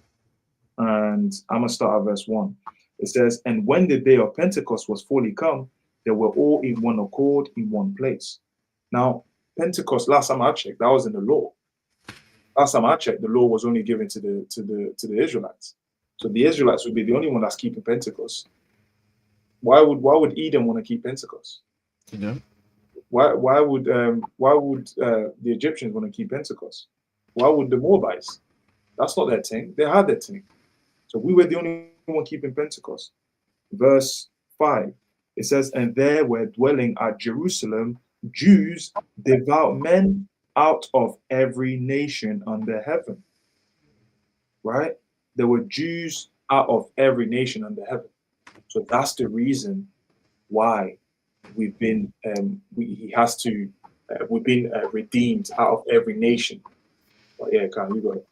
I'm going to start at verse 1. It says, and when the day of Pentecost was fully come, they were all in one accord in one place. Now, Pentecost, last time I checked, that was in the law. Last time I checked, the law was only given to the Israelites. So the Israelites would be the only one that's keeping Pentecost. Why would Edom want to keep Pentecost? Yeah. Why would the Egyptians want to keep Pentecost? Why would the Moabites? That's not their thing. They had their thing. So we were the only one keeping Pentecost. Verse 5. It says, and there were dwelling at Jerusalem Jews, devout men out of every nation under heaven. Right? There were Jews out of every nation under heaven. So that's the reason why we've been, we've been redeemed out of every nation. But yeah, Kyle, you got it.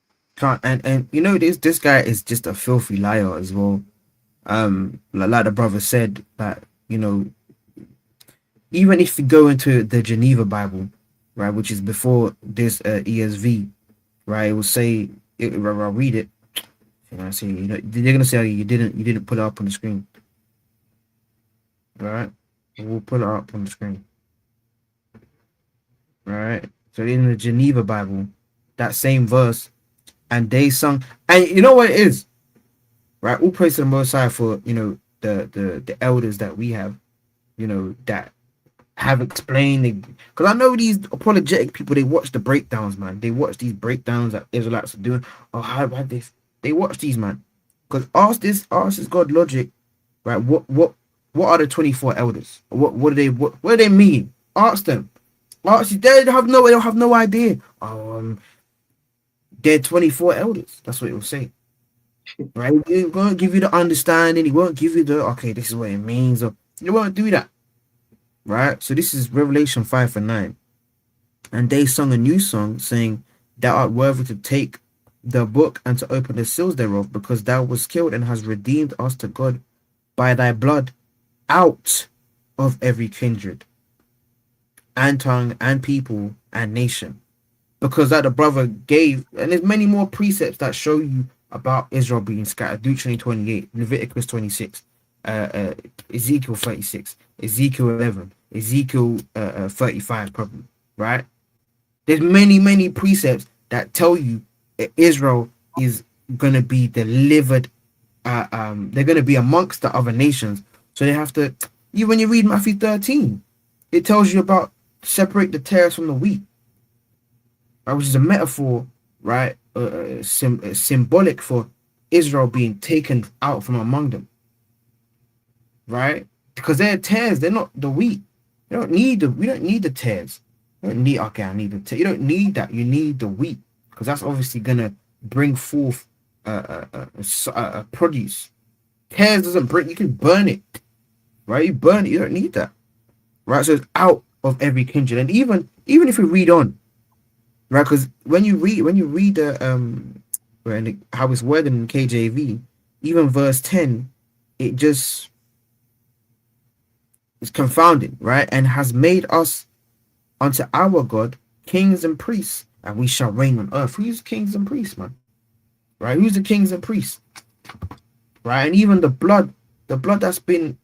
And you know, this guy is just a filthy liar as well. Like the brother said, that, you know, even if you go into the Geneva Bible, right, which is before this ESV, right, it will say, I'll read it. I say, you know, they're gonna say, oh, you didn't put it up on the screen, right? We'll put it up on the screen, right? So in the Geneva Bible, that same verse, and they sung, and you know what it is, right? All praise to the Most High for, you know, the elders that we have, you know, that have explained, because I know these apologetic people, they watch the breakdowns, man. They watch these breakdowns that Israelites are doing. Oh, how this? They watch these, man. Because ask this God logic, right? What are the 24 elders? What do they mean? Ask them. Ask, they don't have no idea. They're 24 elders. That's what it will say. Right? He won't give you the understanding. He won't give you the, okay, this is what it means. Or he won't do that. Right? So this is Revelation 5:9. And they sung a new song, saying, thou art worthy to take the book and to open the seals thereof, because thou wast killed and hast redeemed us to God by thy blood out of every kindred and tongue and people and nation. Because that the brother gave, and there's many more precepts that show you about Israel being scattered. Deuteronomy 28, Leviticus 26, Ezekiel 36, Ezekiel 11, Ezekiel 35, probably, right? There's many precepts that tell you that Israel is going to be delivered. They're going to be amongst the other nations. So they have to, when you read Matthew 13, it tells you about separate the tares from the wheat, right? Which is a metaphor, right? Symbolic for Israel being taken out from among them, right? Because they're tares, they're not the wheat. We don't need the tares. You don't need, okay, I need the tares. You don't need that. You need the wheat, because that's obviously gonna bring forth produce. Tares doesn't bring. You can burn it, right? You burn it. You don't need that, right? So it's out of every kindred. And even if we read on, right? Because when you read the how it's worded in KJV, even verse 10, it just is confounding, right? And has made us unto our God kings and priests, and we shall reign on earth. Who's kings and priests, man? Right? Who's the kings and priests? Right? And even the blood that's been,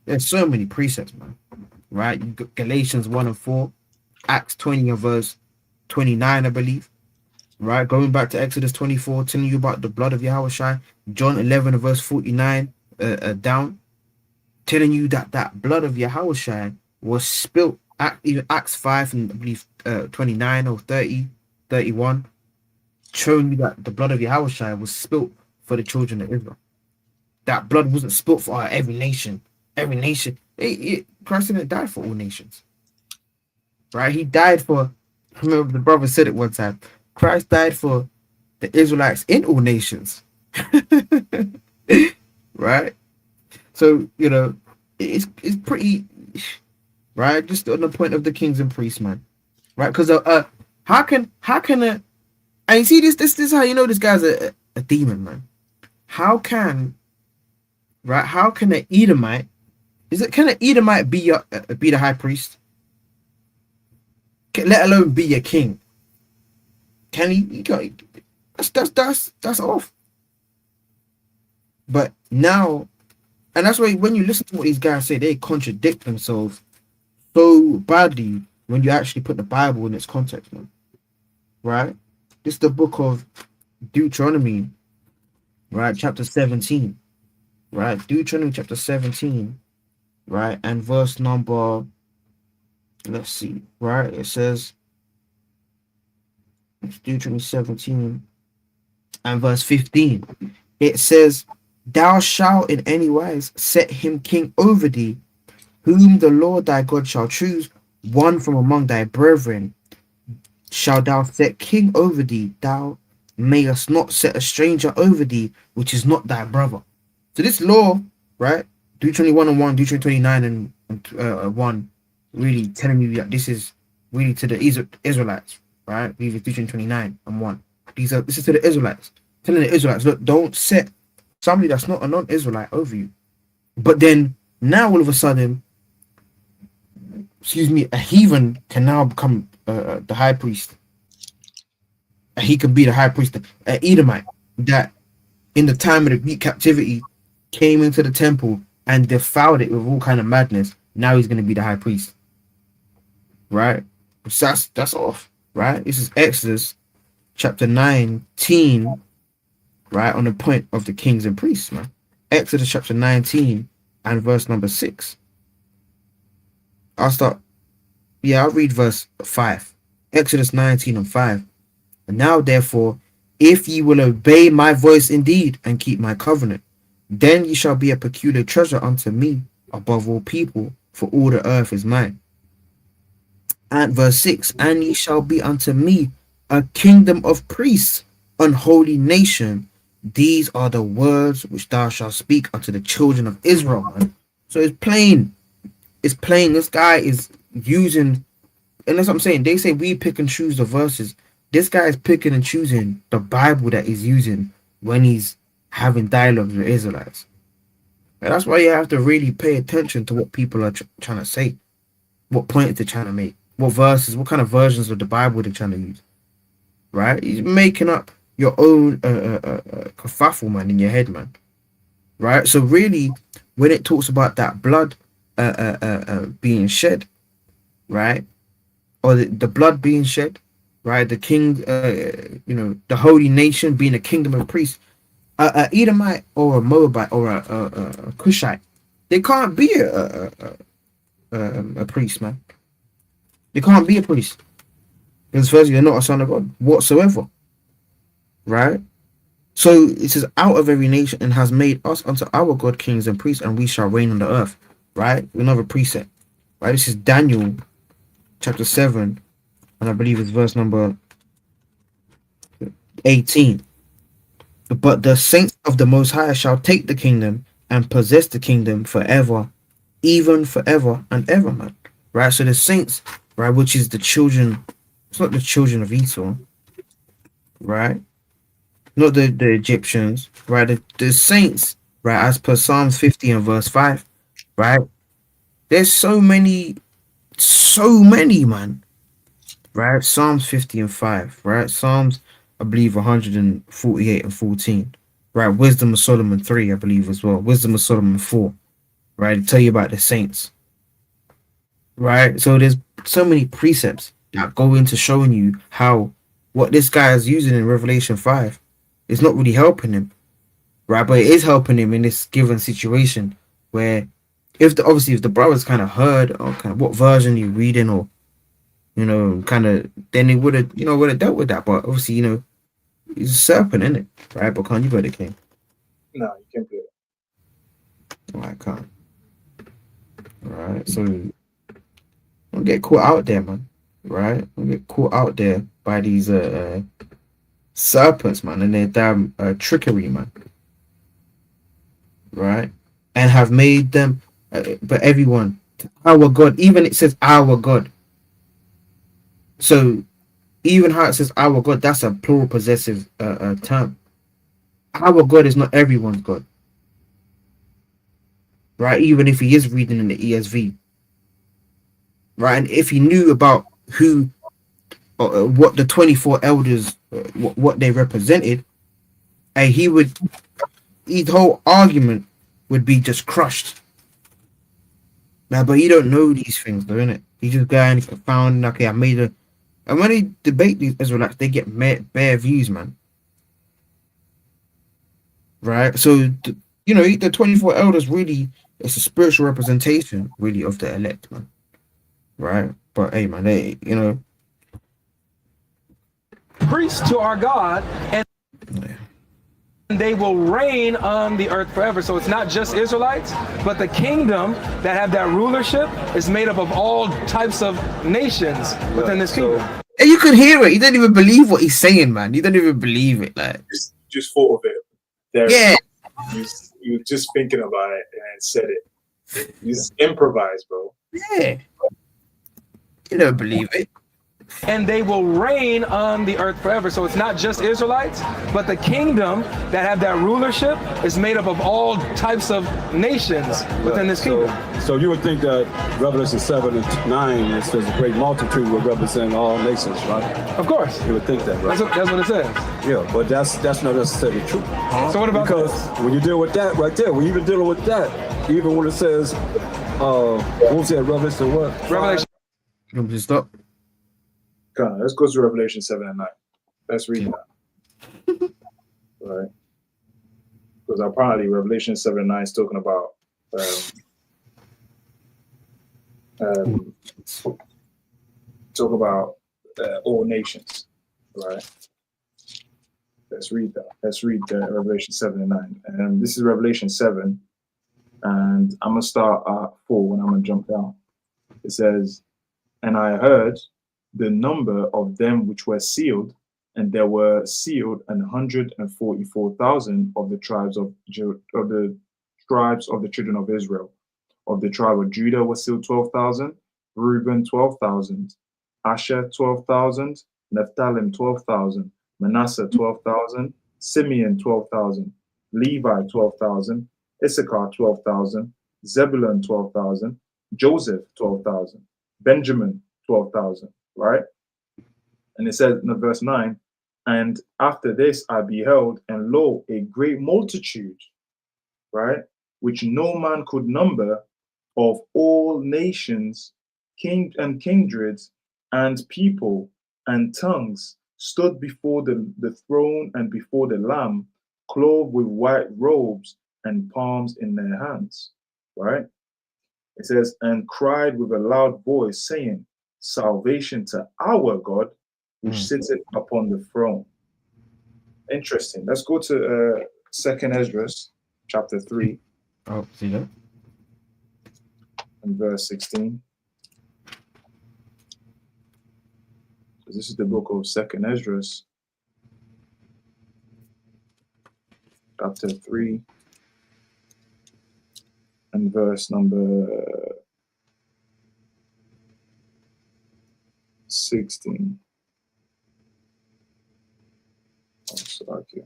there's so many precepts, man. Right? You got Galatians 1 and 4, Acts 20 and verse 29, I believe. Right? Going back to Exodus 24, telling you about the blood of Yahushua. John 11 and verse 49 down, telling you that blood of Yahushua was spilt. Even Acts 5 and I believe 29 or 30, 31, showing you that the blood of Yahushua was spilt for the children of Israel. That blood wasn't spilt for every nation. Every nation. Christ didn't die for all nations. Right? He died for, I remember the brother said it one time, Christ died for the Israelites in all nations. Right? So, you know, it's pretty, right? Just on the point of the kings and priests, man. Right? Because how can and you see this is how you know this guy's a demon, man. How can an Edomite, can an Edomite be the high priest? Let alone be a king? Can he got, that's off. But now, and that's why when you listen to what these guys say, they contradict themselves so badly when you actually put the Bible in its context, man. Right? This is the book of Deuteronomy, right? Chapter 17. Right? Deuteronomy chapter 17, right? And verse number, let's see, right? It says, Deuteronomy 17 and verse 15. It says, thou shalt in any wise set him king over thee, whom the Lord thy God shall choose, one from among thy brethren, shalt thou set king over thee. Thou mayest not set a stranger over thee, which is not thy brother. So this law, right? Deuteronomy 1 and 1, Deuteronomy 29 and 1, really telling you that this is really to the Israelites, right? These are Deuteronomy 29 and 1. This is to the Israelites, telling the Israelites, look, don't set somebody that's not a non-Israelite over you. But then now all of a sudden, a heathen can now become the high priest. He can be the high priest, an Edomite that in the time of the Greek captivity came into the temple and defiled it with all kind of madness. Now he's going to be the high priest, right? So that's off, right? This is Exodus chapter 19, right, on the point of the kings and priests, man. Exodus chapter 19 and verse number 6. I'll read verse 5. Exodus 19 and 5. And now, therefore, if ye will obey my voice indeed and keep my covenant, then ye shall be a peculiar treasure unto me above all people, for all the earth is mine. And verse 6, and ye shall be unto me a kingdom of priests, an holy nation. These are the words which thou shalt speak unto the children of Israel. Man. So it's plain. It's plain. This guy is using, and that's what I'm saying. They say we pick and choose the verses. This guy is picking and choosing the Bible that he's using when he's having dialogues with Israelites. And that's why you have to really pay attention to what people are trying to say, what points they're trying to make, what verses, what kind of versions of the Bible they're trying to use. Right? He's making up your own kerfuffle, man, in your head, man. Right? So really, when it talks about that blood being shed, right, or the blood being shed, right, the king, the holy nation being a kingdom of priests, a Edomite or a Moabite or a Cushite, they can't be a priest, man. They can't be a priest because firstly, they're not a son of God whatsoever, right? So it says, out of every nation, and has made us unto our God kings and priests, and we shall reign on the earth, right? Another precept, right? This is Daniel chapter 7, and I believe it's verse number 18. But the saints of the Most High shall take the kingdom and possess the kingdom forever, even forever and ever, man. Right? So the saints, right, which is the children, it's not the children of Esau, right? Not the Egyptians, right? The saints, right, as per Psalms 50 and verse 5, right? There's so many, man. Right? Psalms 50 and 5, right? Psalms, I believe, 148 and 14. Right? Wisdom of Solomon 3, I believe, as well. Wisdom of Solomon 4, right? To tell you about the saints. Right? So there's so many precepts that go into showing you how what this guy is using in Revelation 5 is not really helping him. Right? But it is helping him in this given situation where if the brothers kind of heard or kind of what version you're reading or kind of, then it would have dealt with that. But obviously, he's a serpent, isn't it? Right? But can't you play the king? No, you can't play it. Oh, I can't. Right? So don't get caught out there, man. Right? Don't get caught out there by these serpents, man, and their damn trickery, man. Right? And have made them, but everyone, our God, even it says our God. So even how it says our God, that's a plural possessive term. Our God is not everyone's God. Right? Even if he is reading in the ESV. Right? And if he knew about who, what the 24 elders, what they represented, and his whole argument would be just crushed. Now, but you don't know these things, though, innit? You just go and found, okay, I made a. And when they debate these Israelites, they get bare views, man. Right? So, the 24 elders really, it's a spiritual representation, really, of the elect, man. Right? But, hey, man, they, Priest to our God, and They will reign on the earth forever. So it's not just Israelites, but the kingdom that have that rulership is made up of all types of nations within this kingdom. And you could hear it. You don't even believe what he's saying, man. You don't even believe it. Like, just thought of it. There, yeah. You were just thinking about it and said it. You just improvise, bro. Yeah. You don't believe it. And they will reign on the earth forever. So it's not just Israelites, but the kingdom that have that rulership is made up of all types of nations within this kingdom. So you would think that Revelation 7 and 9 is there's a great multitude will represent all nations, right? Of course. You would think that, right? That's what it says. Yeah, but that's not necessarily true. So what about because when you deal with that right there, when you're even dealing with that, even when it says, what was that, Revelation what? Revelation. You want me to stop? Come on, let's go to Revelation 7 and 9. Let's read that. Right? Because apparently Revelation 7 and 9 is talking about all nations, right? Let's read that. Let's read Revelation 7 and 9. And this is Revelation 7, and I'm gonna start at 4 and I'm gonna jump down. It says, "And I heard the number of them which were sealed, and there were sealed 144,000 of the tribes of the children of Israel. Of the tribe of Judah were sealed 12,000, Reuben 12,000, Asher 12,000, Naphtali 12,000, Manasseh 12,000, Simeon 12,000, Levi 12,000, Issachar 12,000, Zebulun 12,000, Joseph 12,000, Benjamin 12,000." Right? And it says in verse 9, "And after this I beheld, and lo, a great multitude," right, "which no man could number, of all nations, king and kindreds, and people, and tongues, stood before the throne and before the Lamb, clothed with white robes and palms in their hands." Right? It says, "And cried with a loud voice, saying, Salvation to our God, which sitteth upon the throne." Interesting. Let's go to 2nd Ezra, chapter 3. Oh, see that? And verse 16. So this is the book of 2nd Ezra, chapter 3, and verse number 16. Oh, sorry.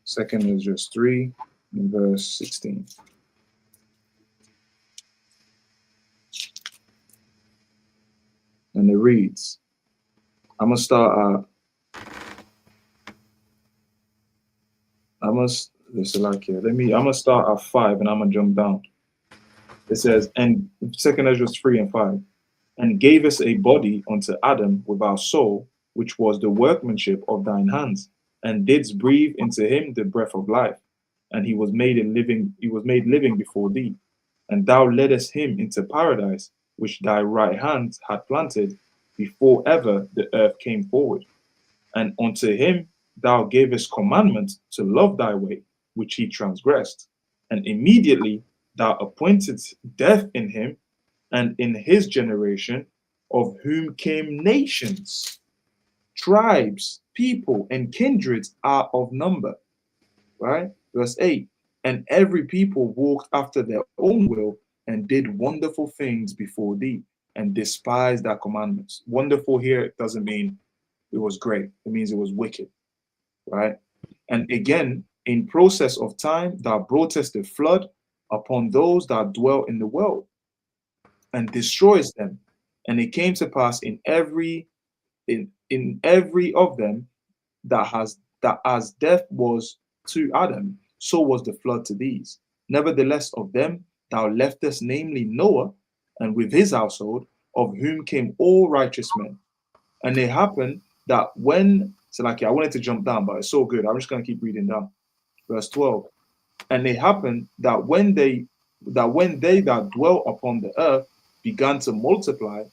Second is just 3 and verse 16. And it reads, I'm gonna start I'm gonna start at 5 and I'm gonna jump down. It says, and 2nd Ezra 3 and 5, "And gave us a body unto Adam with our soul, which was the workmanship of thine hands, and didst breathe into him the breath of life, and he was made living before thee. And thou leddest him into paradise, which thy right hand had planted, before ever the earth came forward. And unto him thou gavest commandment to love thy way, which he transgressed. And immediately thou appointedst death in him, and in his generation, of whom came nations, tribes, people, and kindreds are of number." Right? Verse 8, "And every people walked after their own will, and did wonderful things before thee, and despised thy commandments." Wonderful here doesn't mean it was great. It means it was wicked. Right? "And again, in process of time, thou broughtest the flood upon those that dwell in the world, and destroys them. And it came to pass in every of them that as death was to Adam, so was the flood to these. Nevertheless, of them thou leftest, namely Noah, and with his household, of whom came all righteous men. And it happened that when," so I wanted to jump down, but it's so good. I'm just going to keep reading down. Verse 12. "And it happened that when they that dwell upon the earth began to multiply,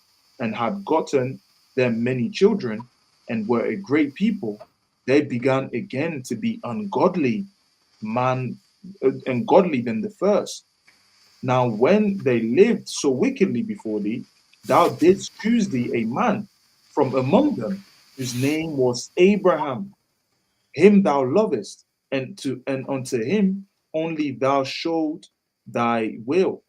and had gotten them many children and were a great people, they began again to be ungodly than the first. Now, when they lived so wickedly before thee, thou didst choose thee a man from among them, whose name was Abraham. Him thou lovest, and unto him only thou showed thy will,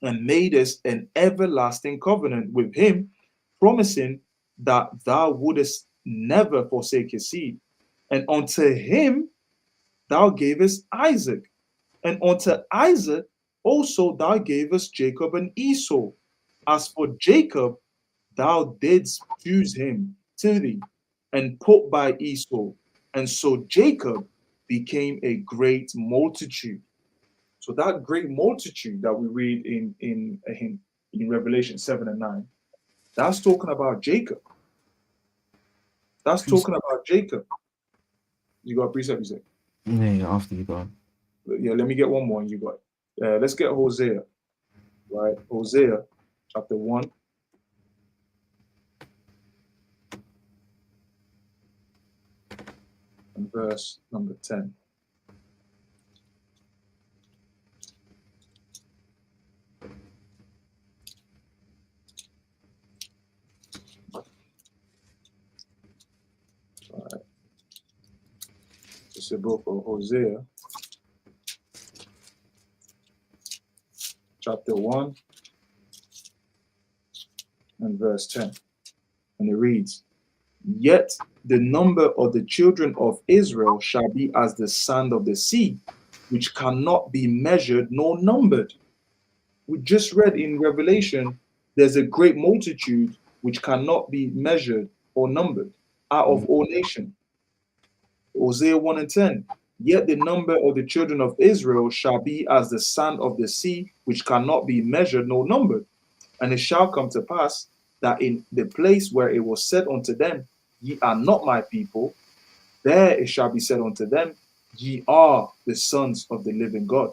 and madest an everlasting covenant with him, promising that thou wouldest never forsake his seed. And unto him thou gavest Isaac, and unto Isaac also thou gavest Jacob and Esau. As for Jacob, thou didst choose him to thee, and put by Esau. And so Jacob became a great multitude. So that great multitude that we read in Revelation 7 and 9, that's talking about Jacob. That's talking about Jacob. You got a precept, you say? Yeah, after you go. Yeah, let me get one more and you got it. Let's get Hosea, right? Hosea chapter 1. And verse number 10. All right. It's the book of Hosea, chapter 1 and verse 10. And it reads, Yet the number of the children of Israel shall be as the sand of the sea, which cannot be measured nor numbered. We just read in Revelation, there's a great multitude which cannot be measured or numbered out of all nations. Hosea 1 and 10. Yet the number of the children of Israel shall be as the sand of the sea, which cannot be measured nor numbered. And it shall come to pass that in the place where it was said unto them, Ye are not my people, there it shall be said unto them, Ye are the sons of the living God.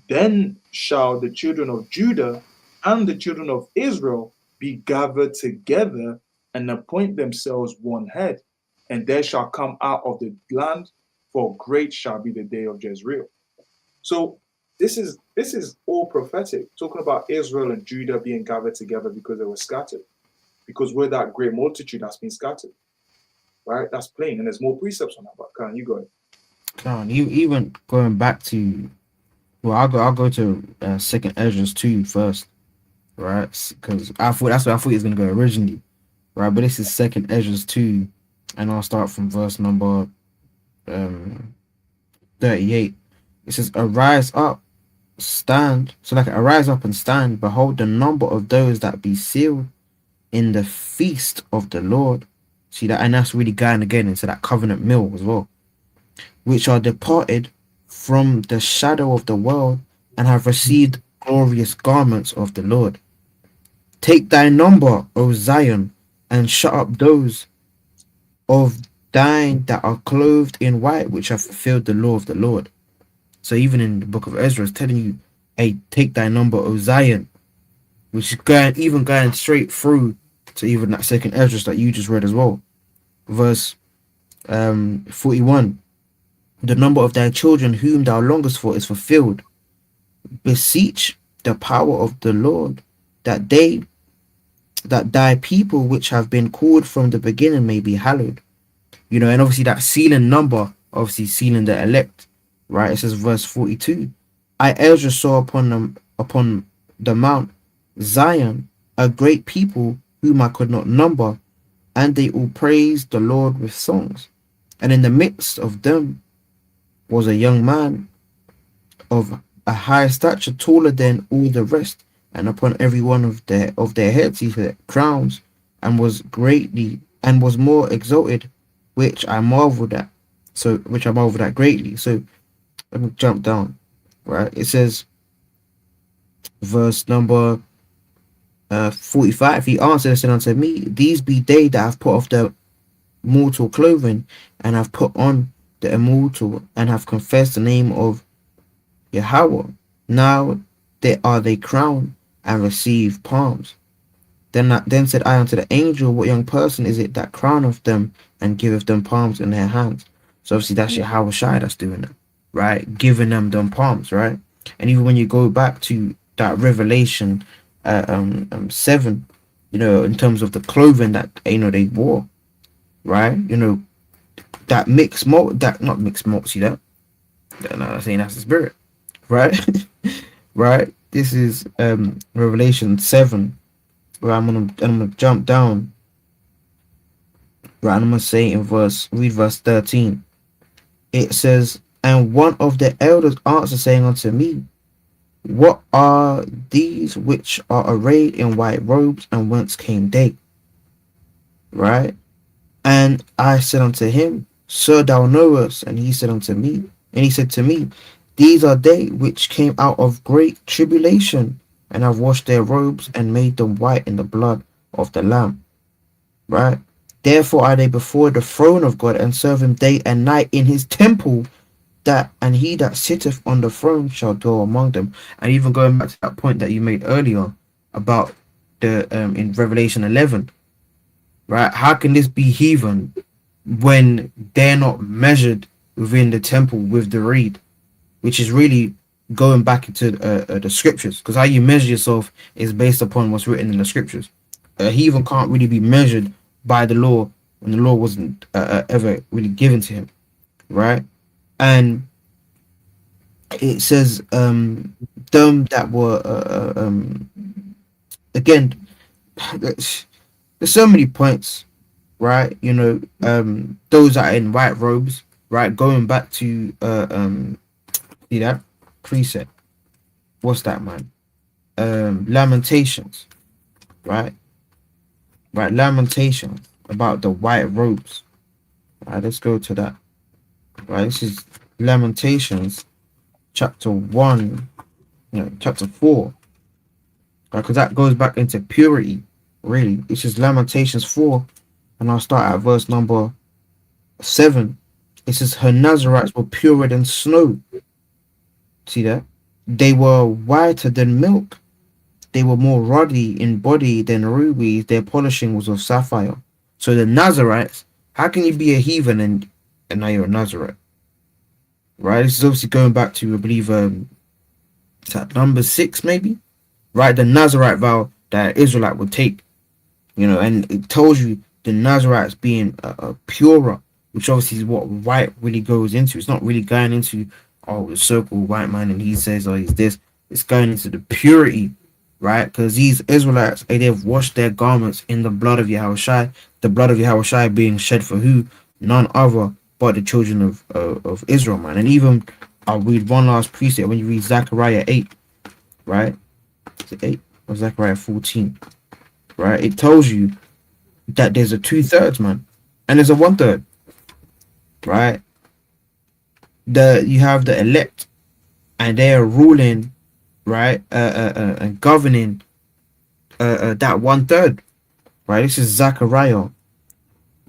Then shall the children of Judah and the children of Israel be gathered together and appoint themselves one head, and there shall come out of the land, for great shall be the day of Jezreel. So this is all prophetic, talking about Israel and Judah being gathered together because they were scattered, because we're that great multitude that's been scattered, right? That's plain, and there's more precepts on that. But Khan, you go ahead. Khan, you even going back to, well, I'll go to Second Ezra 2 first, right? Because I thought that's where I thought he was gonna go originally, right? But this is Second Ezra 2, and I'll start from verse number 38. It says, Arise up, stand. So like, arise up and stand. Behold, the number of those that be sealed in the feast of the Lord. See that, and that's really going again into that covenant meal as well. Which are departed from the shadow of the world and have received glorious garments of the Lord. Take thy number, O Zion, and shut up those of thine that are clothed in white, which have fulfilled the law of the Lord. So even in the book of Ezra, it's telling you, hey, take thy number, O Zion, which is going straight through to even that second Ezra that you just read as well. Verse 41. The number of thy children whom thou longest for is fulfilled. Beseech the power of the Lord, that thy people which have been called from the beginning may be hallowed. You know, and obviously that sealing number, obviously sealing the elect, right? It says verse 42. I Ezra saw upon the mount Zion a great people whom I could not number, and they all praised the Lord with songs. And in the midst of them was a young man of a high stature, taller than all the rest, and upon every one of their heads he had crowns, and was more exalted, which I marveled at. Greatly. So let me jump down. Right, it says, verse number 45. He answered and said unto me, These be they that have put off the mortal clothing, and have put on the immortal, and have confessed the name of Yahweh. Now they crowned and receive palms. Then said I unto the angel, what young person is it that crowneth them and giveth them palms in their hands? So obviously that's Yahweh Shai that's doing it, right? Giving them palms, right? And even when you go back to that Revelation 7, in terms of the clothing that they wore, right? That mixed malt, that not mixed malt, see that? No, I'm saying that's the spirit, right? Right? This is Revelation 7. Right, I'm gonna jump down. Right, and I'm gonna say read verse 13. It says, and one of the elders answered, saying unto me, what are these which are arrayed in white robes, and whence came they? Right? And I said unto him, Sir, thou knowest. And he said to me, these are they which came out of great tribulation, and have washed their robes and made them white in the blood of the Lamb. Right? Therefore are they before the throne of God, and serve him day and night in his temple, and he that sitteth on the throne shall dwell among them. And even going back to that point that you made earlier about the in Revelation 11, right? How can this be heathen when they're not measured within the temple with the reed, which is really going back into the scriptures, because how you measure yourself is based upon what's written in the scriptures. A heathen can't really be measured by the law when the law wasn't ever really given to him, right? And it says them that were again, there's so many points, right? Those that are in white robes, right? Going back to see that precept. What's that, man? Lamentations, right? Right, Lamentations about the white robes. Right, let's go to that. Right, this is Lamentations chapter 1, chapter 4. Right, because that goes back into purity, really. This is Lamentations 4, and I'll start at verse number 7. It says, her Nazarites were purer than snow. See that? They were whiter than milk. They were more ruddy in body than rubies. Their polishing was of sapphire. So the Nazarites, how can you be a heathen and now you're a Nazarite? Right? This is obviously going back to, I believe, is that number 6 maybe? Right? The Nazarite vow that Israelite would take. And it tells you the Nazarites being purer, which obviously is what white really goes into. It's not really going into, the circle white man and he says, he's this. It's going into the purity, right? Because these Israelites, they've washed their garments in the blood of Yahushua, the blood of Yahushua being shed for who? None other but the children of Israel, man. And even, I'll read one last precept when you read Zechariah 8, right? Is it 8 or Zechariah 14? Right? It tells you that there's a 2/3, man, and there's a 1/3, right? You have the elect, and they are ruling, right, and governing that 1/3, right? This is Zechariah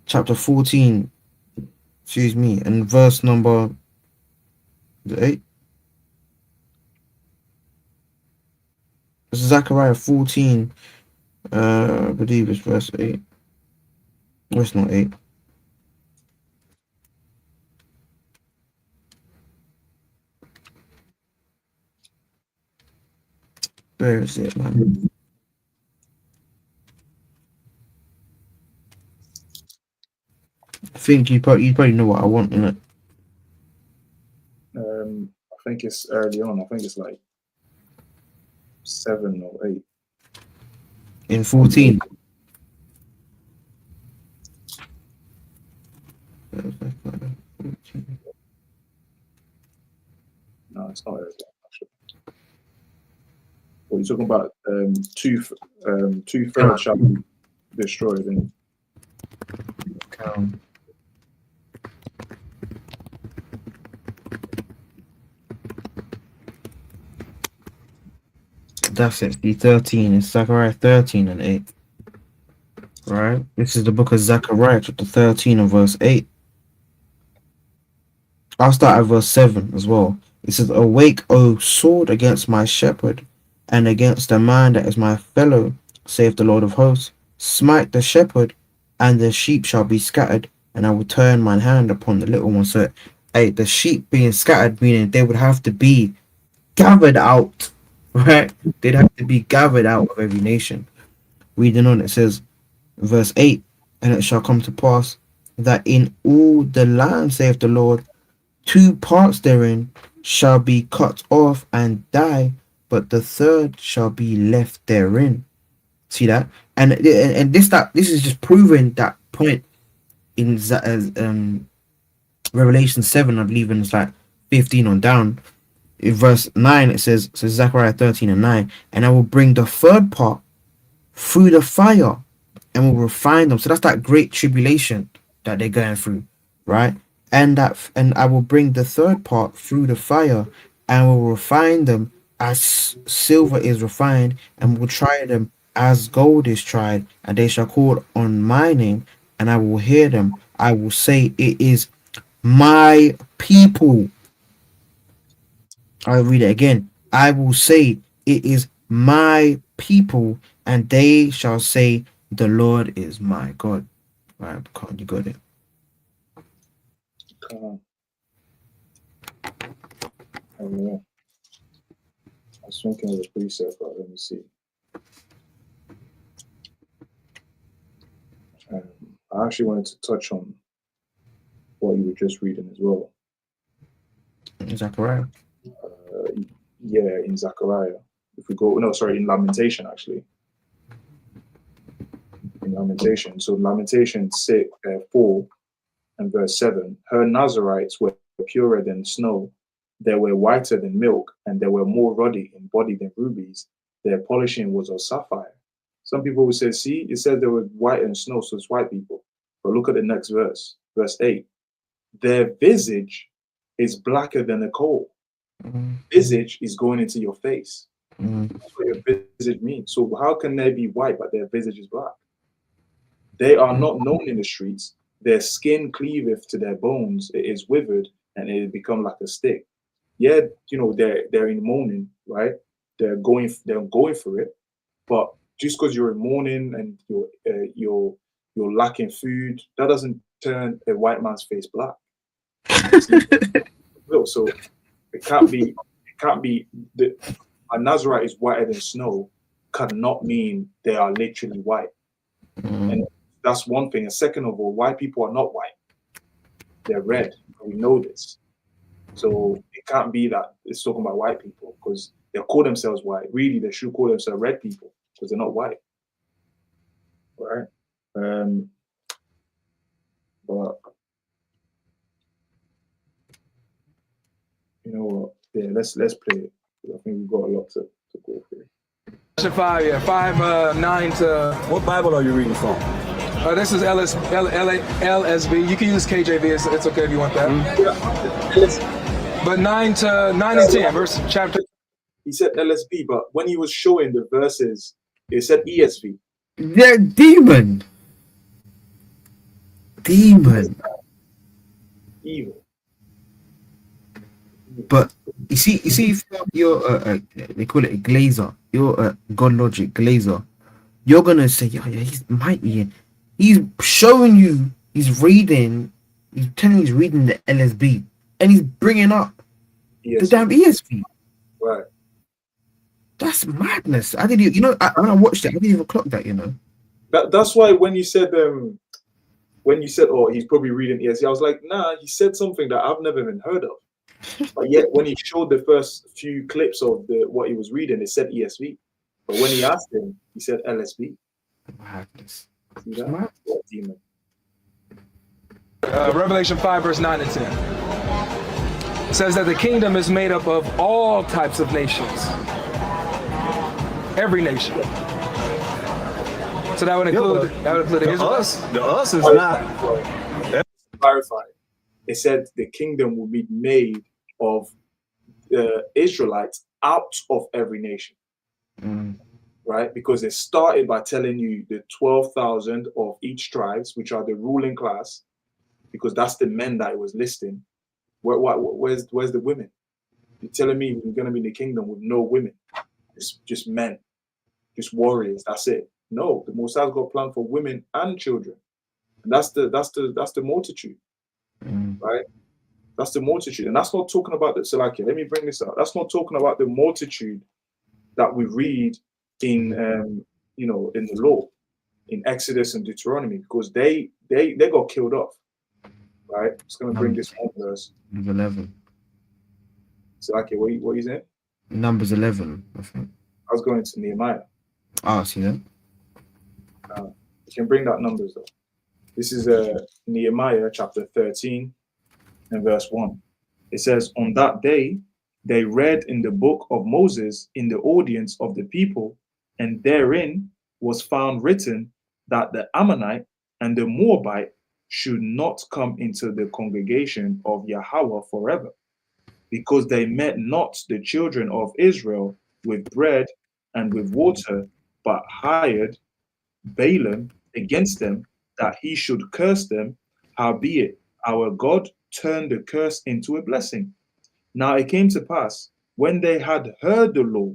chapter 14, and verse number 8. This is Zechariah 14, I believe it's verse 8. No, it's not 8. Where is it, man? I think you probably know what I want in it. I think it's early on. I think it's like 7 or 8. In 14. No, it's not early on, actually. Well, you're talking about 2/3 shall be destroyed. And that's it. The 13 is Zechariah 13 and 8. Right? This is the book of Zechariah, chapter 13 and verse 8. I'll start at verse 7 as well. It says, awake, O sword, against my shepherd, and against the man that is my fellow. saith the Lord of hosts, smite the shepherd, and the sheep shall be scattered, and I will turn mine hand upon the little ones. So, hey, the sheep being scattered, meaning they would have to be gathered out, right? They'd have to be gathered out of every nation. Reading on, it says, verse 8, and it shall come to pass that in all the land, saith the Lord, 2 parts therein shall be cut off and die, but the third shall be left therein. See that? And this is just proving that point in Revelation 7, I believe, and it's like 15 on down. In verse 9, it says, so Zechariah 13 and 9, and I will bring the third part through the fire and will refine them. So that's that great tribulation that they're going through, right? And I will bring the third part through the fire and will refine them as silver is refined, and will try them as gold is tried, and they shall call on my name, and I will hear them. I will say, it is my people. I'll read it again. I will say, it is my people, and they shall say, the Lord is my God. Right, you got it. I was thinking of the precept, but let me see. I actually wanted to touch on what you were just reading as well. Zechariah. Yeah, in Zechariah. If we go, no, sorry, in Lamentation, actually. In Lamentation. So Lamentation 4 and verse 7. Her Nazarites were purer than snow. They were whiter than milk, and they were more ruddy in body than rubies. Their polishing was of sapphire. Some people would say, see, it says they were white and snow, so it's white people. But look at the next verse, verse 8. Their visage is blacker than a coal. Visage is going into your face. That's what your visage means. So how can they be white, but their visage is black? They are not known in the streets. Their skin cleaveth to their bones. It is withered, and it has become like a stick. Yeah, you know, they're in mourning, right? They're going for it. But just because you're in mourning and you're lacking food, that doesn't turn a white man's face black. So it can't be a Nazarite is whiter than snow cannot mean they are literally white. And that's one thing. And second of all, white people are not white. They're red. We know this. So it can't be that it's talking about white people, because they call themselves white. Really, they should call themselves red people, because they're not white. Right? But you know what? Yeah, let's play it. I think we've got a lot to go through. 9 to. What Bible are you reading from? This is LSB. You can use KJV. It's okay if you want that. But 9 and 10, verse chapter. He said LSB, but when he was showing the verses, it said ESV. They're demon. Evil. But you see, if you're they call it a glazer. You're a God logic glazer. You're gonna say, yeah, he's mighty. He's showing you. He's reading. He's telling you he's reading the LSB, and he's bringing up the damn ESV. Right. That's madness. I didn't. When I watched it, I didn't even clock that. You know. That's why when you said oh, he's probably reading ESV, I was like, nah, he said something that I've never even heard of. But yet, when he showed the first few clips of what he was reading, it said ESV. But when he asked him, he said LSB. Madness. See that? What demon? Revelation 5, verse 9 and 10. It says that the kingdom is made up of all types of nations. Every nation. So that would include the Israelites. The us is not. Clarify. It said the kingdom will be made of the Israelites out of every nation. Right? Because it started by telling you the 12,000 of each tribes, which are the ruling class, because that's the men that it was listing. Where's the women? You're telling me we're going to be in the kingdom with no women, just men, just warriors. That's it. No, the Most High's got a plan for women and children. And that's the multitude, right? That's the multitude. And that's not talking about the, so like, let me bring this up. That's not talking about the multitude that we read in, you know, in the law, in Exodus and Deuteronomy, because they got killed off, right? It's going to bring this one verse. Number 11. So like, what are you saying? Numbers 11, I think. I was going to Nehemiah. Oh, see that? You can bring that numbers though. This is Nehemiah chapter 13 and verse 1. It says, on that day, they read in the book of Moses in the audience of the people, and therein was found written that the Ammonite and the Moabite should not come into the congregation of Yahweh forever, because they met not the children of Israel with bread and with water, but hired Balaam against them, that he should curse them. Howbeit, our God turned the curse into a blessing. Now it came to pass, when they had heard the law,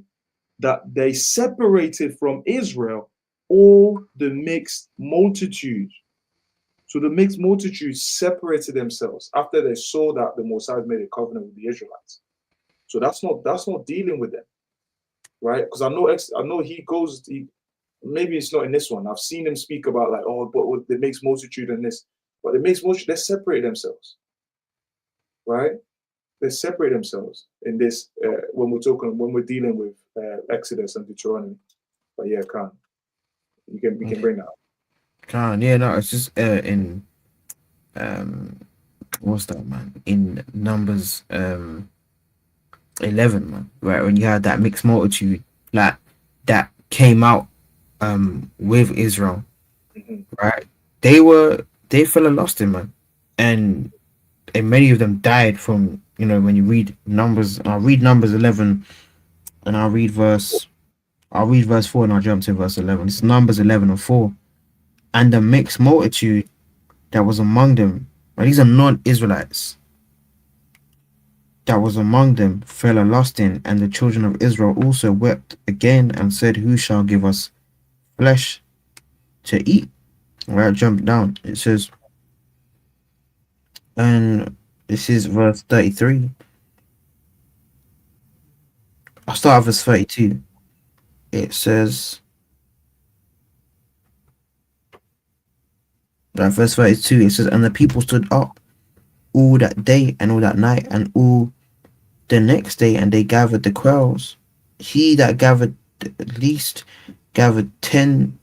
that they separated from Israel all the mixed multitude. So the mixed multitude separated themselves after they saw that the Messiah made a covenant with the Israelites. So that's not dealing with them, right? Because I know he goes. Maybe it's not in this one. I've seen him speak about like, oh, but the mixed multitude and this, but the mixed multitude, they separate themselves, right? They separate themselves in this when we're dealing with Exodus and Deuteronomy. But yeah, you can bring that up. Yeah, no, it's just in what's that, man? In Numbers 11, man, right? When you had that mixed multitude, like that came out with Israel, right? They fell lost in, man, and many of them died from, you know, when you read Numbers. I'll read Numbers 11, and I'll read verse 4, and I'll jump to verse 11. It's Numbers 11 and 4. And the mixed multitude that was among them, right, these are non-Israelites, that was among them fell a lusting, and the children of Israel also wept again and said, who shall give us flesh to eat? Right, jump down. It says, and this is verse 33. I'll start at verse 32. It says, verse 32, it says, and the people stood up all that day and all that night and all the next day, and they gathered the quails. He that gathered least gathered 10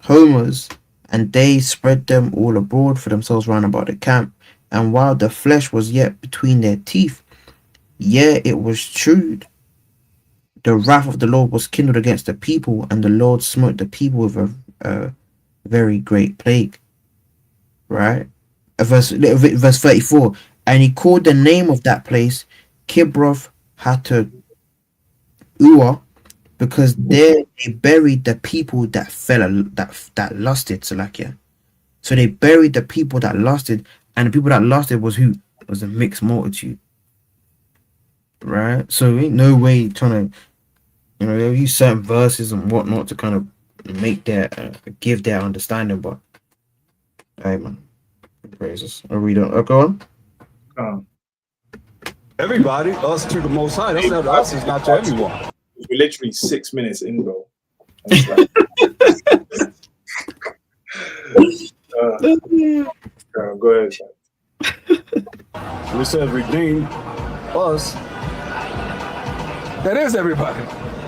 homers, and they spread them all abroad for themselves round about the camp. And while the flesh was yet between their teeth, it was chewed, the wrath of the Lord was kindled against the people, and the Lord smote the people with a very great plague. Right? Verse 34. And he called the name of that place Kibroth Hattaavah, because there they buried the people that that lusted. So they buried the people that lusted, and the people that lusted was who? It was a mixed multitude. Right? So ain't no way trying to, you know, they'll use certain verses and whatnot to kind of make their give their understanding, but hey, man, praises. I'll read on. Go on. Everybody, us to the Most High. That's not us. It's not to everyone. We're literally 6 minutes in, bro. Like, go ahead. When it says redeem us, That is everybody.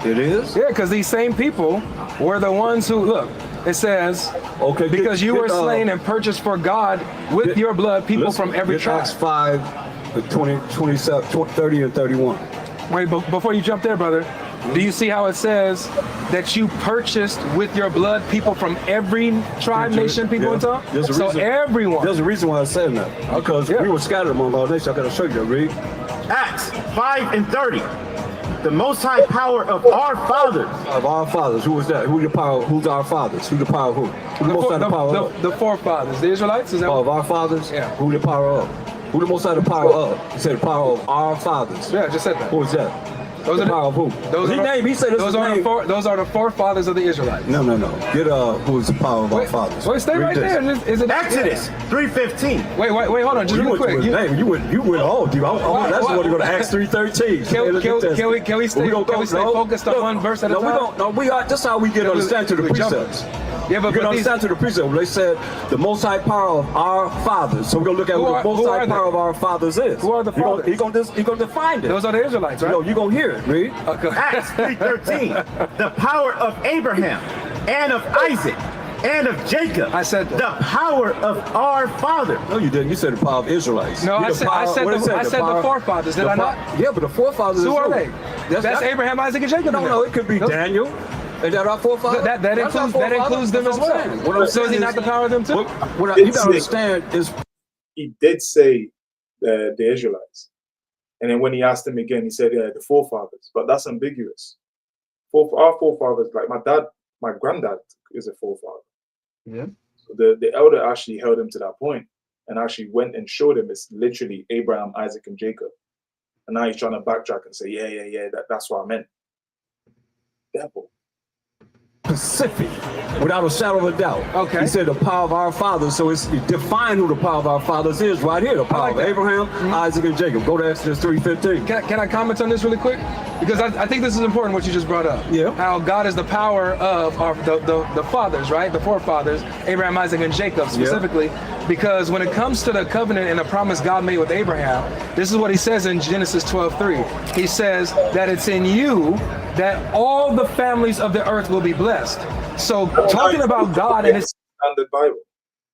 it is. Yeah, because these same people were the ones who, look, it says, Okay, because you were slain and purchased for God with your blood people from every tribe. Acts 5, 20, 27, 30, and 31. Wait, before you jump there, brother, do you see how it says that you purchased with your blood people from every tribe, nation, people, and tongue? So everyone. There's a reason why I said that. Because we were scattered among all nations. I got to show you that, read. Acts 5 and 30. The most high power of our fathers. Of our fathers. Who was that? Who's the power? Who's our fathers? Who's the power of who? Who's the most high the power of? The forefathers. The Israelites? Is that of our fathers? Yeah. Who the power of? Who the most high the power of? He said the power of our fathers. Yeah, I just said that. Who is that? Those The are power of who? those He are named. He said it's those his are name. those are the forefathers of the Israelites. No. Get who is the power of our Wait, fathers? wait, stay Read right this. there. Is it Exodus 3:15. Wait, hold on, just You really went to quick. his name. You went all deep. That's why- what we're going to Acts 3:13. Can we stay focused on one verse at a time? We are. That's how we get understand to the we're jumping. precepts. Yeah, but You can understand to the precept. They said the Most High power of our fathers. So we're gonna look at Who what are- the Most who High are they? power of our fathers is. Who are the fathers? He's gonna define it. Those are the Israelites, right? No, you're gonna hear it. Read. Okay. Acts 3:13. The power of Abraham and of Isaac and of Jacob. I said that. the power of our father. No, you didn't. You said the power of Israelites. No, You I the said power- what it the power- forefathers. Did the I fa- not? Yeah, but the forefathers. Who is are they? That's Abraham, Isaac, and Jacob. No, it could be Those- Daniel. Is that our forefather? That That's our forefather. includes them as That's what I'm well. saying. What I'm So is he saying not the power of them too? What you gotta understand is He did say the Israelites. And then when he asked him again, he said, yeah, the forefathers. But that's ambiguous. Our forefathers, like my granddad is a forefather. Yeah. So the elder actually held him to that point and actually went and showed him it's literally Abraham, Isaac, and Jacob. And now he's trying to backtrack and say, yeah, that's what I meant. Devil. specific, without a shadow of a doubt. Okay. He said the power of our fathers, so it's define who the power of our fathers is right here. The power of Abraham, Isaac, and Jacob. Go to Exodus 3:15. Can I comment on this really quick? Because I think this is important what you just brought up. Yeah. How God is the power of the fathers, right? The forefathers, Abraham, Isaac, and Jacob specifically. Because when it comes to the covenant and the promise God made with Abraham, this is what he says in Genesis 12:3. He says that it's in you that all the families of the earth will be blessed. So talking about God and his Standard Bible.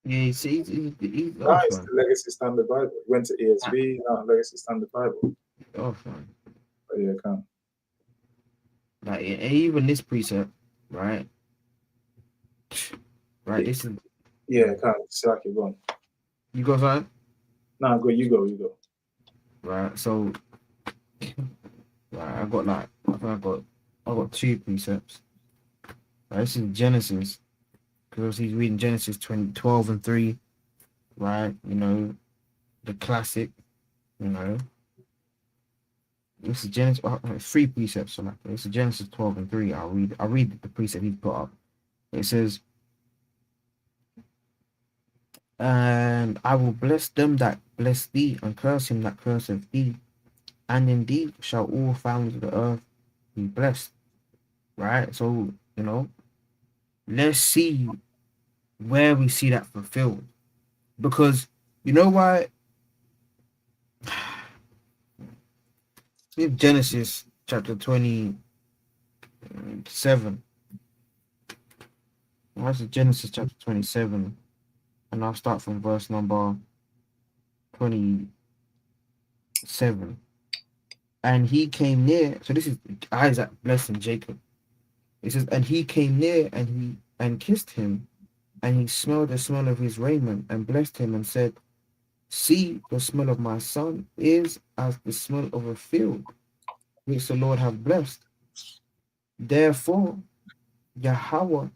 Yeah, he's Nice, the Legacy Standard Bible. He went to ESV, Legacy Standard Bible. fine. But yeah, come. Like even this precept, right? Right, this is Yeah, come. Slack, you're going. you got something? Nah, go. You go. Right, so right, I got two precepts. Right, this is Genesis, because he's reading Genesis 12 and 3, right? You know, the classic, you know. This is Genesis, three precepts. So like, this is Genesis 12 and 3. I'll read the precept he's put up. It says, and I will bless them that bless thee, and curse him that curseth thee. And indeed shall all families of the earth be blessed. Right? So, you know, let's see where we see that fulfilled. Because, you know why? In Genesis chapter 27. That's Genesis chapter 27. And I'll start from verse number 27. And he came near. So this is Isaac blessing Jacob. It says, and he came near and kissed him, and he smelled the smell of his raiment, and blessed him, and said, see, the smell of my son is as the smell of a field, which the Lord hath blessed. Therefore, Yahweh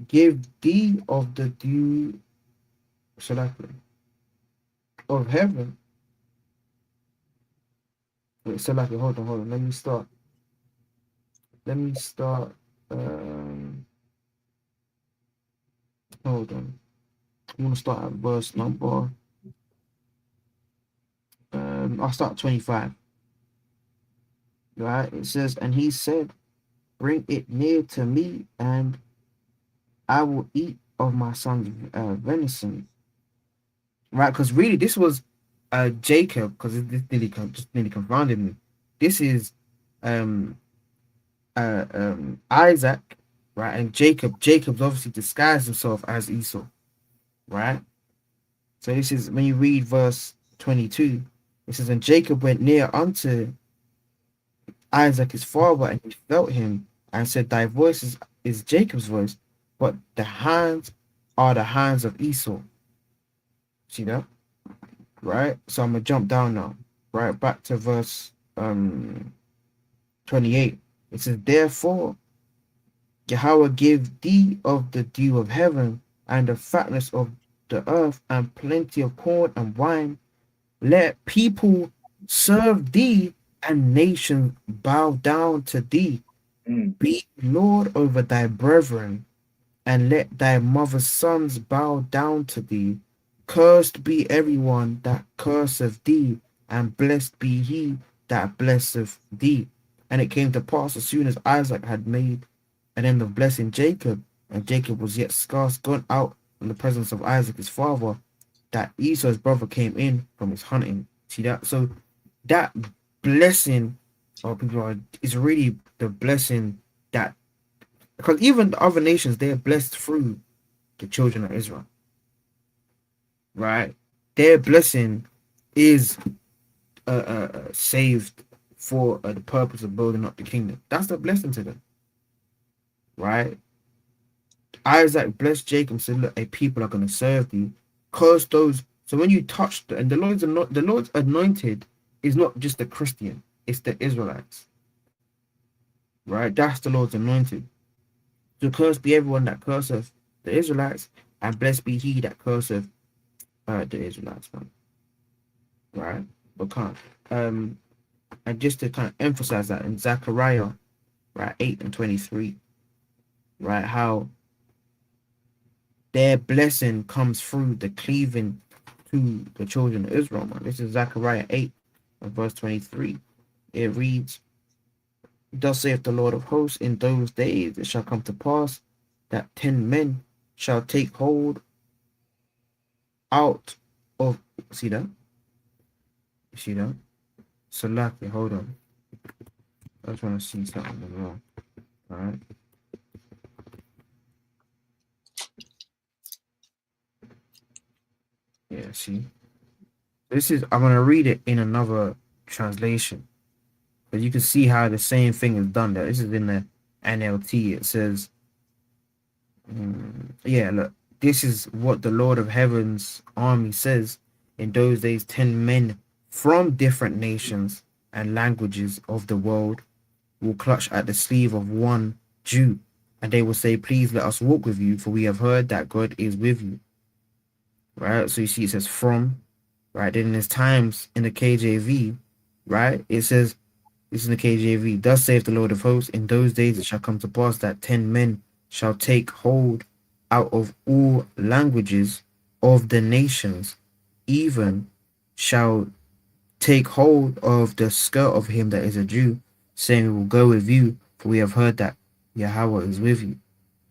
gave thee of the dew of heaven. Wait, hold on. Let me start. Hold on. I'm gonna start at verse number. I'll start 25. Right? It says, and he said, bring it near to me, and I will eat of my son's venison. Right? Because really, this was Jacob, because this nearly confounded me. This is Isaac, right? And Jacob's obviously disguised himself as Esau, right? So this is when you read verse 22. It says, and Jacob went near unto Isaac his father, and he felt him, and said, thy voice is Jacob's voice, but the hands are the hands of Esau. See that? Right? So I'm gonna jump down now, right back to verse 28. It says, therefore Yahweh give thee of the dew of heaven, and the fatness of the earth, and plenty of corn and wine. Let people serve thee and nations bow down to thee. Mm. Be Lord over thy brethren, and let thy mother's sons bow down to thee. Cursed be everyone that curseth thee, and blessed be he that blesseth thee. And it came to pass, as soon as Isaac had made an end of blessing Jacob, and Jacob was yet scarce gone out from the presence of Isaac his father, that Esau's brother came in from his hunting. See that? So that blessing of people is really the blessing that, because even the other nations, they're blessed through the children of Israel, right? Their blessing is saved for the purpose of building up the kingdom. That's the blessing to them, right? Isaac blessed Jacob, said, "Look, a people are going to serve thee. Curse those." So when you touch and the Lord's anointed is not just the Christian; it's the Israelites, right? That's the Lord's anointed. So cursed be everyone that curseth the Israelites, and blessed be he that curseth the Israelites, man. Right? But can't. And just to kind of emphasize that in Zechariah, right, 8:23, right, how their blessing comes through the cleaving to the children of Israel, man. This is Zechariah 8 and verse 23. It reads, "Thus saith the Lord of hosts, in those days it shall come to pass that 10 men shall take hold out of," see that? See that? Salaki, hold on. I just want to see something as well. All right. Yeah, see. This is, I'm going to read it in another translation. But you can see how the same thing is done there. This is in the NLT. It says, yeah, look, this is what the Lord of Heaven's army says. In those days, 10 men from different nations and languages of the world will clutch at the sleeve of one Jew, and they will say, "Please let us walk with you, for we have heard that God is with you." Right? So you see, it says from, right? Then there's times in the KJV, right? It says, this is in the KJV, "Thus saith the Lord of hosts, in those days it shall come to pass that 10 men shall take hold out of all languages of the nations, even shall take hold of the skirt of him that is a Jew, saying, We will go with you, for we have heard that Yahweh is with you."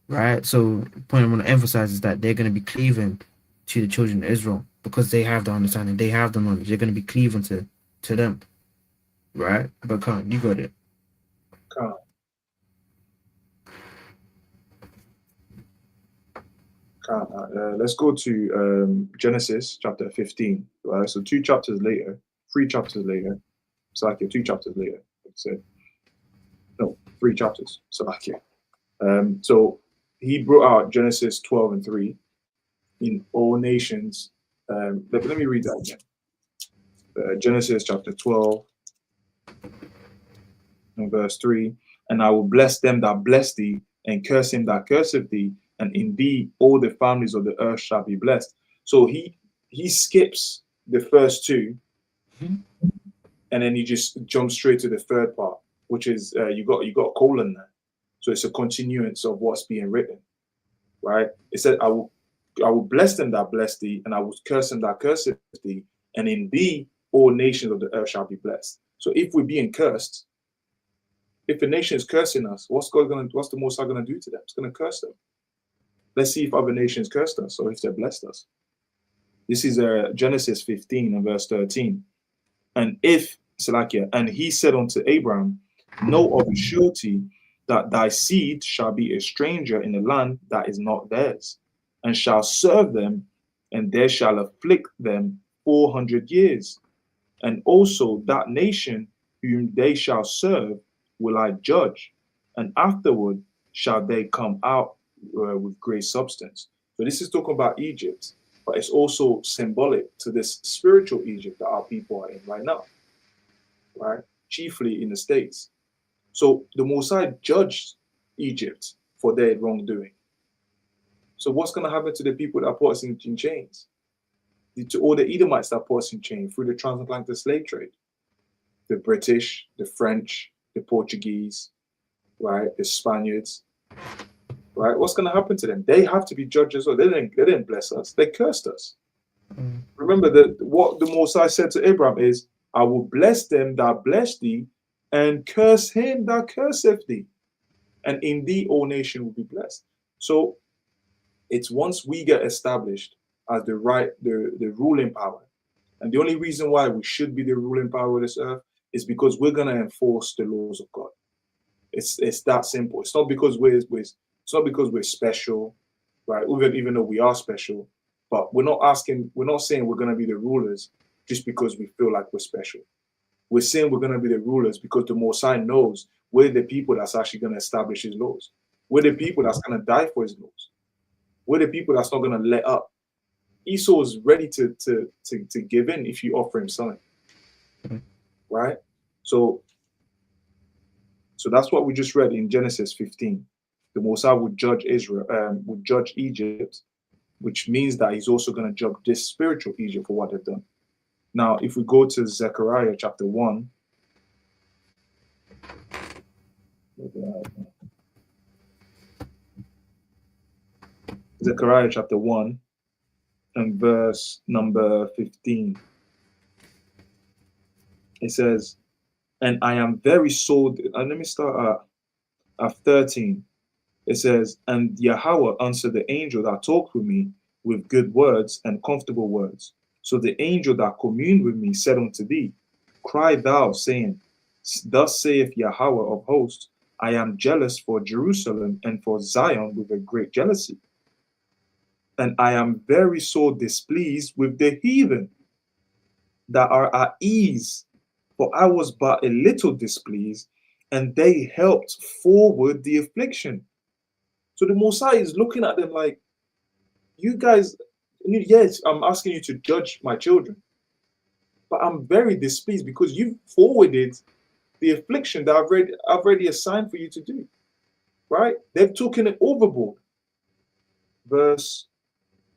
Right? So the point I want to emphasize is that they're going to be cleaving to the children of Israel because they have the understanding, they have the knowledge, they're going to be cleaving to them. Right? But Khan, you got it. Let's go to Genesis chapter 15. Right? So 3 chapters later, Salakia, 2 chapters later, like I said. No, 3 chapters, Salakia. So he brought out Genesis 12 and 3. In all nations, let me read that again. Genesis chapter 12 and verse 3. "And I will bless them that bless thee, and curse him that curseth thee, and in thee all the families of the earth shall be blessed." So he skips the first 2, and then he just jumps straight to the third part, which is you got a colon there. So it's a continuance of what's being written, right? It said, I will bless them that bless thee, and I will curse them that curseth thee, and in thee all nations of the earth shall be blessed. So if we're being cursed, if a nation is cursing us, what's the Most High gonna do to them? It's gonna curse them. Let's see if other nations cursed us or if they blessed us. This is Genesis 15 and verse 13. "And if Salakia, and he said unto Abraham, Know of a surety that thy seed shall be a stranger in a land that is not theirs, and shall serve them, and there shall afflict them 400 years. And also that nation whom they shall serve will I judge, and afterward shall they come out with great substance." So this is talking about Egypt, but it's also symbolic to this spiritual Egypt that our people are in right now, right? Chiefly in the States. So the Mosai judged Egypt for their wrongdoing. So what's going to happen to the people that put us in chains? To all the Edomites that put us in chains through the transatlantic slave trade? the British, the French, the Portuguese, right? The Spaniards, right? What's going to happen to them? They have to be judged as well. They didn't bless us. They cursed us. Remember that what the Most High said to Abraham is, I will bless them that bless thee, and curse him that curseth thee. And in thee all nations will be blessed. So it's once we get established as the ruling power. And the only reason why we should be the ruling power of this earth is because we're going to enforce the laws of God. It's that simple. It's not because we're special, right? Even though we are special, but we're not saying we're going to be the rulers just because we feel like we're special. We're saying we're going to be the rulers because the Most High knows we're the people that's actually going to establish his laws. We're the people that's going to die for his laws. We're the people that's not going to let up. Esau is ready to give in if you offer him something, right? So that's what we just read in Genesis 15. The Most High would judge would judge Egypt, which means that he's also going to judge this spiritual Egypt for what they've done. Now, if we go to Zechariah chapter 1, Zechariah chapter 1 and verse number 15, it says, and I am very sore. And let me start at 13. It says, and Yahweh answered the angel that talked with me with good words and comfortable words. So the angel that communed with me said unto thee, cry thou, saying, thus saith Yahweh of hosts, I am jealous for Jerusalem and for Zion with a great jealousy. And I am very sore displeased with the heathen that are at ease, for I was but a little displeased, and they helped forward the affliction. So the Most High is looking at them like, you guys, yes, I'm asking you to judge my children, but I'm very displeased because you've forwarded the affliction that I've already assigned for you to do, right? They've taken it overboard. Verse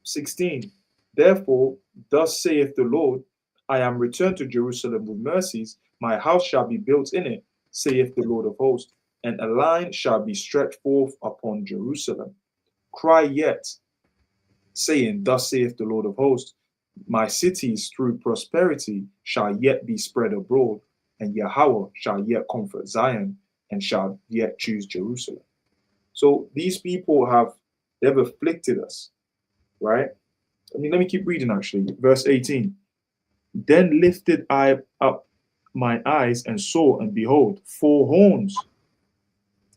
16, therefore, thus saith the Lord, I am returned to Jerusalem with mercies, my house shall be built in it, saith the Lord of hosts, and a line shall be stretched forth upon Jerusalem. Cry yet, saying, thus saith the Lord of hosts, my cities through prosperity shall yet be spread abroad, and Yahweh shall yet comfort Zion, and shall yet choose Jerusalem. So these people they've afflicted us, right? Let me keep reading actually. Verse 18. Then lifted I up my eyes and saw, and behold, 4 horns.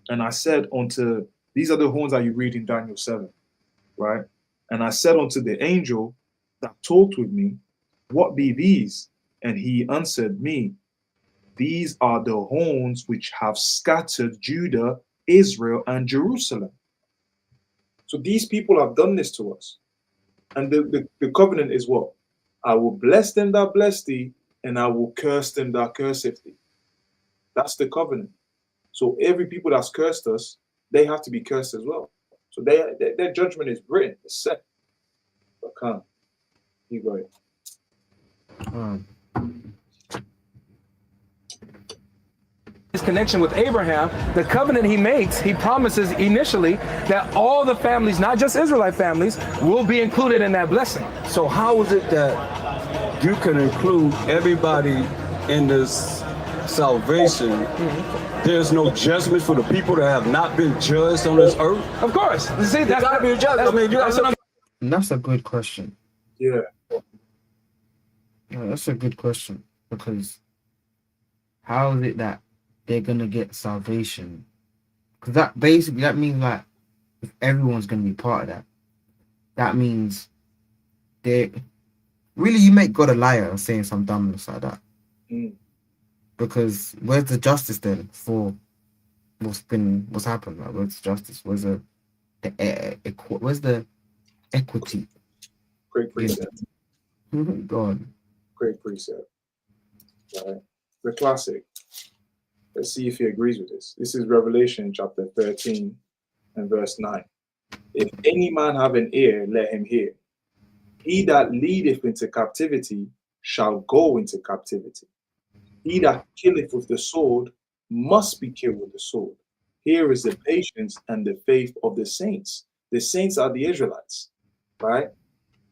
And I said unto, these are the horns that you read in Daniel 7, right? And I said unto the angel that talked with me, what be these? And he answered me, these are the horns which have scattered Judah, Israel, and Jerusalem. So these people have done this to us. And the covenant is what? I will bless them that bless thee, and I will curse them that curseth thee. That's the covenant. So every people that's cursed us, they have to be cursed as well. So their judgment is written, it's set. But come, you go ahead. His connection with Abraham, the covenant he makes, he promises initially that all the families, not just Israelite families, will be included in that blessing. So how is it that you can include everybody in this salvation? There's no judgment for the people that have not been judged on this earth? Of course. See, that's gotta be judged. I mean, That's a good question. Yeah. Yeah, that's a good question, because how is it that they're gonna get salvation? Because that means like if everyone's gonna be part of that, that means they really, you make God a liar and saying some dumbness like that. Because where's the justice then for what's happened? Like, where's the justice? Where's the equity? Great precept. God. Great precept. Right. The classic. Let's see if he agrees with this. This is Revelation chapter 13 and verse 9. If any man have an ear, let him hear. He that leadeth into captivity shall go into captivity. He that killeth with the sword must be killed with the sword. Here is the patience and the faith of the saints. The saints are the Israelites, right?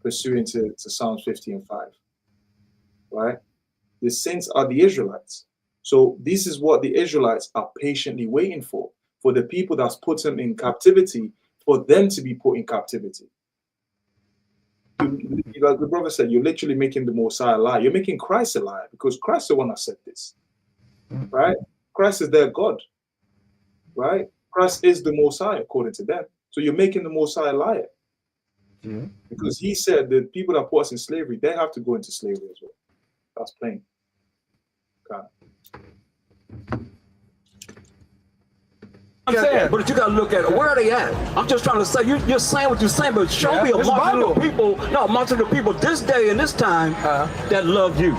Pursuing to Psalms 50 and 5, right? The saints are the Israelites. So this is what the Israelites are patiently waiting for the people that's put them in captivity, for them to be put in captivity. Like the brother said, you're literally making the Messiah lie. You're making Christ a liar, because Christ is the one that said this, right? Christ is their God, right? Christ is the Messiah according to them. So you're making the Messiah a liar. Yeah. Because he said the people that put us in slavery, they have to go into slavery as well. That's plain. Okay. I'm saying, But you got to look at it. Where are they at? I'm just trying to say, you're saying what you're saying, but show me a multitude of people, this day and this time that love you.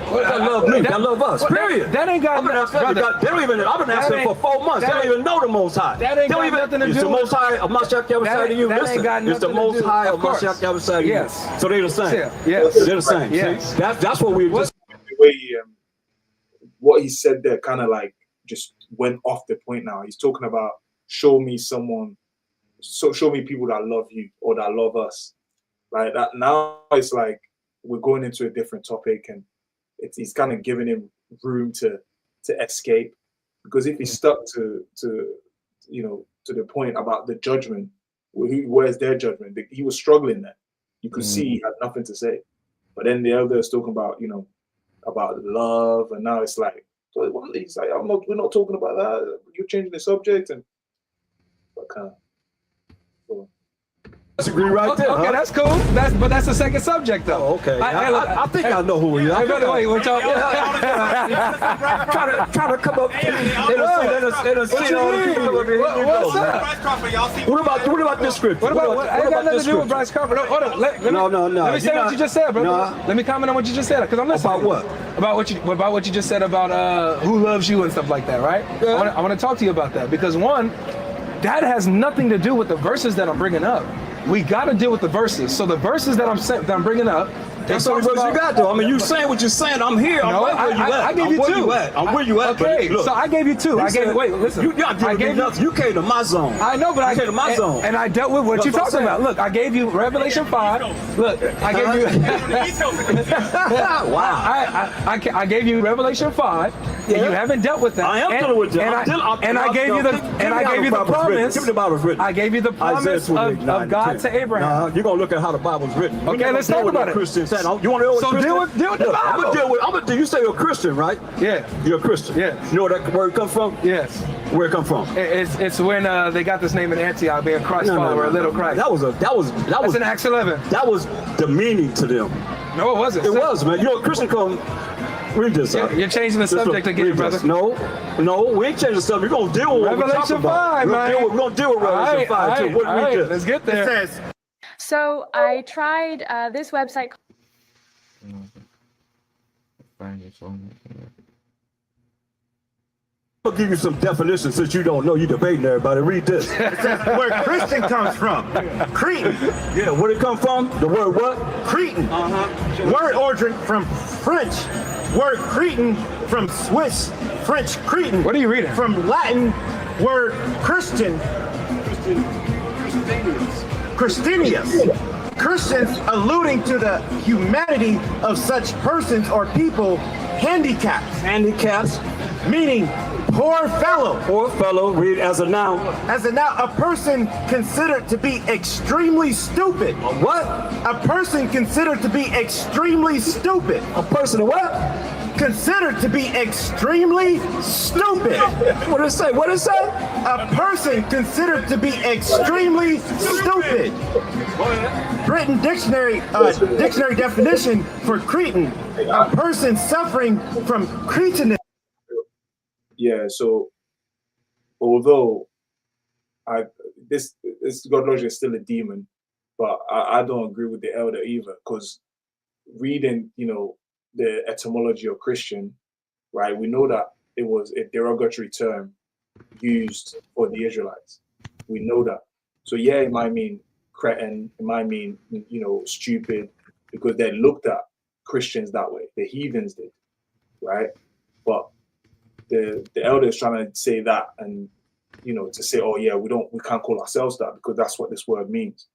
That love me, that love us, period. That ain't got nothing. I've been asking for 4 months. They don't even know the Most High. That ain't got nothing to do. It's the Most High of Mashiach Yahushua to you. Listen, it's the Most High of Mashiach Yahushua to you. Yes. So they're the same. Yes. They're the same. Yes. See? That's what we just. The way what he said there kind of like just went off the point now. He's talking about show me people that love you or that love us. Like that now it's like we're going into a different topic, and he's kind of giving him room to escape, because if he stuck to the point about the judgment, where's their judgment? He was struggling there. You could see he had nothing to say. But then the elder is talking about about love, and now it's like he's like, we're not talking about that. You're changing the subject, and Disagree right there. Okay, that's cool. That's the second subject, though. Oh, okay. I think I know who he is. Hey, brother, wait, we're talking. Trying to come up. What's up? What about this script? What ain't got nothing to do with Bryce Crawford. Hold on. Let me say what you just said, brother. Let me comment on what you just said, because I'm listening. About what? About what you just said about who loves you and stuff like that, right? Yeah. I want to talk to you about that, because one, that has nothing to do with the verses that I'm bringing up. We got to deal with the verses. So the verses that I'm bringing up, that's the verse you got, though. I mean, you saying what you're saying. I'm here. I'm right where you at. I gave you two. I'm where you at. Okay, so I gave you two. Wait, listen. You came to my zone. I know, but I came to my zone. And I dealt with what you're talking about. Look, I gave you Revelation 5. Look, I gave you. Wow. I gave you Revelation 5, and you haven't dealt with that. I am dealing with that. And I gave you the promise. Give me the Bible's written. I gave you the promise of God to Abraham. You're gonna look at how the Bible's written. Okay, let's talk about it. Christians. You want to know what deal with the Bible. You say you're a Christian, right? Yeah. You're a Christian. Yeah. You know where that word comes from? Yes. Where it come from? It's when they got this name in Antioch, being Christ follower, little Christ. That was in Acts 11. That was demeaning to them. No, it wasn't. It was, man. You know, a Christian come. Read this. You're changing the subject again, brother. No, we ain't changing the subject. We're gonna deal with Revelation 5, man. We're gonna deal with Revelation 5 too. All right, let's get there. It says, So I tried this website. I'll give you some definitions since you don't know. You debating everybody. Read this. it says where Christian comes from. Cretan. Yeah, where it come from? The word what? Cretan. Word origin from French. Word Cretan from Swiss. French Cretan. What are you reading? From Latin. Word Christian. Christinius. Christians alluding to the humanity of such persons or people, handicaps, meaning poor fellow. Poor fellow, read as a noun. As a noun, a person considered to be extremely stupid. What? A person considered to be extremely stupid. A person what? Considered to be extremely stupid. What did it say? What did it say? A person considered to be extremely stupid. Written dictionary definition for Cretan. A person suffering from cretinism. Yeah, so although this God logic is still a demon, but I don't agree with the elder either, because reading, the etymology of Christian, right? We know that it was a derogatory term used for the Israelites. We know that. So yeah, it might mean cretin, it might mean, stupid, because they looked at Christians that way. The heathens did, right? But the elder is trying to say that, and to say, oh yeah, we can't call ourselves that because that's what this word means.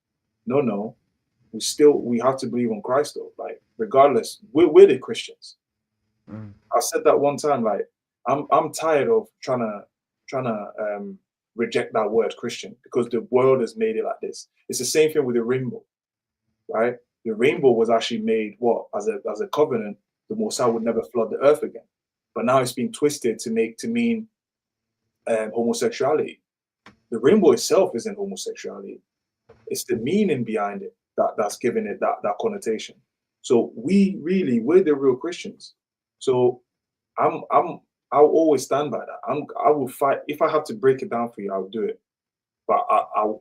No, we have to believe on Christ though. Like regardless, we're the Christians. I said that one time. Like I'm tired of trying to reject that word Christian because the world has made it like this. It's the same thing with the rainbow, right? The rainbow was actually made as a covenant. The Messiah would never flood the earth again, but now it's been twisted to mean homosexuality. The rainbow itself isn't homosexuality. It's the meaning behind it that's giving it that connotation. So we're the real Christians. So I'll always stand by that. I will fight. If I have to break it down for you, I'll do it. But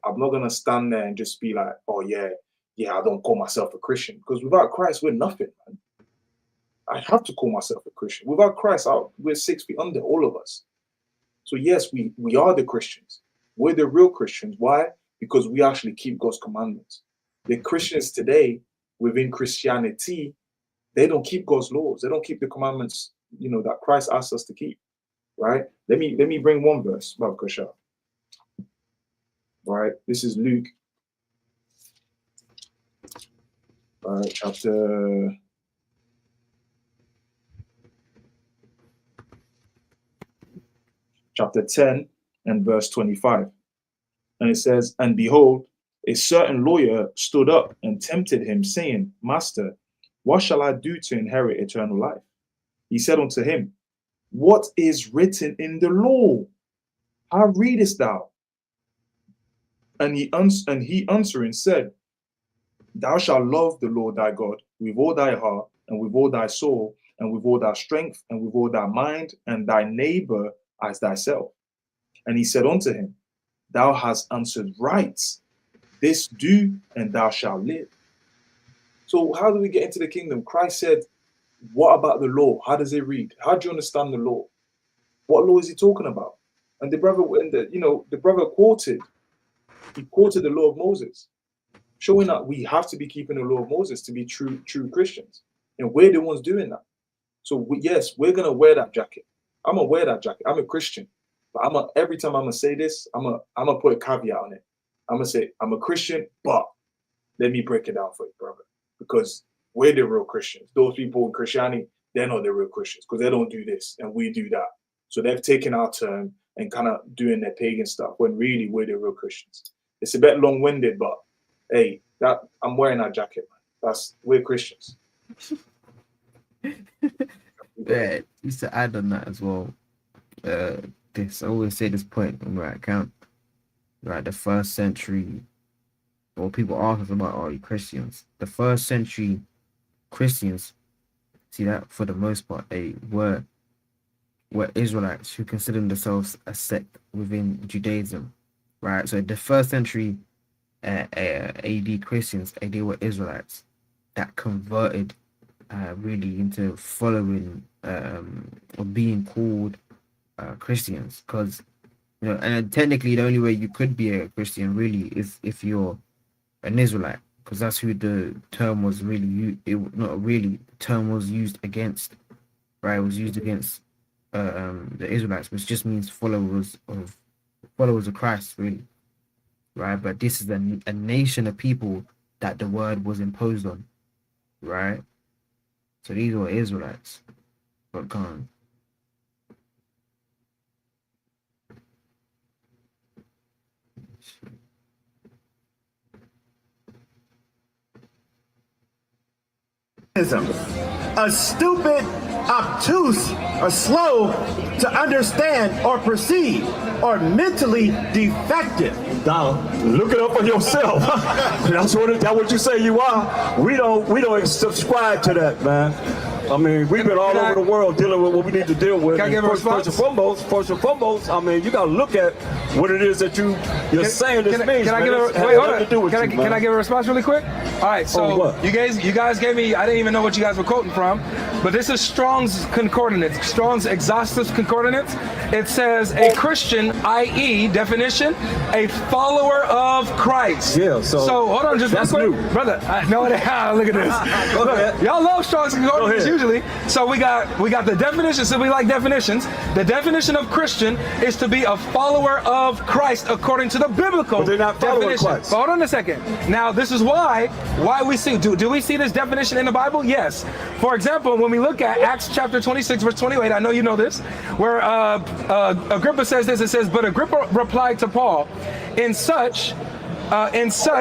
I'm not gonna stand there and just be like, oh yeah, I don't call myself a Christian, because without Christ we're nothing, man. I have to call myself a Christian. Without Christ, we're 6 feet under, all of us. So yes, we are the Christians. We're the real Christians. Why? Because we actually keep God's commandments. The Christians today within Christianity, they don't keep God's laws. They don't keep the commandments, that Christ asks us to keep. Right? Let me bring one verse, Brother Kasha. Right? This is Luke. Chapter 10 and verse 25. And it says, and behold, a certain lawyer stood up and tempted him, saying, Master, what shall I do to inherit eternal life? He said unto him, what is written in the law? How readest thou? And he answering said, thou shalt love the Lord thy God with all thy heart, and with all thy soul, and with all thy strength, and with all thy mind, and thy neighbor as thyself. And he said unto him, thou hast answered right. This do, and thou shalt live. So how do we get into the kingdom? Christ said, what about the law? How does it read? How do you understand the law? What law is he talking about? And the brother quoted the law of Moses, showing that we have to be keeping the law of Moses to be true Christians. And we're the ones doing that. So yes, we're going to wear that jacket. I'm going to wear that jacket. I'm a Christian. But every time I'm going to say this, I'm going to put a caveat on it. I'm going to say, I'm a Christian, but let me break it down for you, brother. Because we're the real Christians. Those people in Christianity, they're not the real Christians because they don't do this and we do that. So they've taken our turn and kind of doing their pagan stuff when really we're the real Christians. It's a bit long-winded, but hey, I'm wearing that jacket, man. We're Christians. Yeah, used to add on that as well. I always say this point on my account. Right, the first century, or people ask us about, are you Christians? The first century Christians, see that for the most part, they were Israelites who considered themselves a sect within Judaism. Right, so the first century AD Christians, they were Israelites that converted really into following or being called Christians, because and technically the only way you could be a Christian really is if you're an Israelite, because that's who the term was really the term was used against, right? It was used against the Israelites, which just means followers of Christ, really, right? But this is a nation of people that the word was imposed on, right? So these were Israelites, but gone. A stupid, obtuse, or slow to understand or perceive, or mentally defective. Now, look it up for yourself. That's what you say you are. We don't subscribe to that, man. I mean, we've been all over the world dealing with what we need to deal with. Can I give a response? First and foremost, I mean, you got to look at what it is that you're saying this means. Can I give a response really quick? All right, so what? you guys gave me, I didn't even know what you guys were quoting from, but this is Strong's Concordance, Strong's Exhaustive Concordance. It says a Christian, i.e. definition, a follower of Christ. Yeah, so hold on just real that's quick. new. Brother, look at this. Look, y'all love Strong's Concordance usually. So we got the definition, so we like definitions. The definition of Christian is to be a follower of Christ according to the biblical But they're not following definition. Christ. But hold on a second. Now this is why we see, do we see this definition in the Bible? Yes. For example, when we look at Acts chapter 26 verse 28, I know you know this, where Agrippa says this, it says, but Agrippa replied to Paul, in such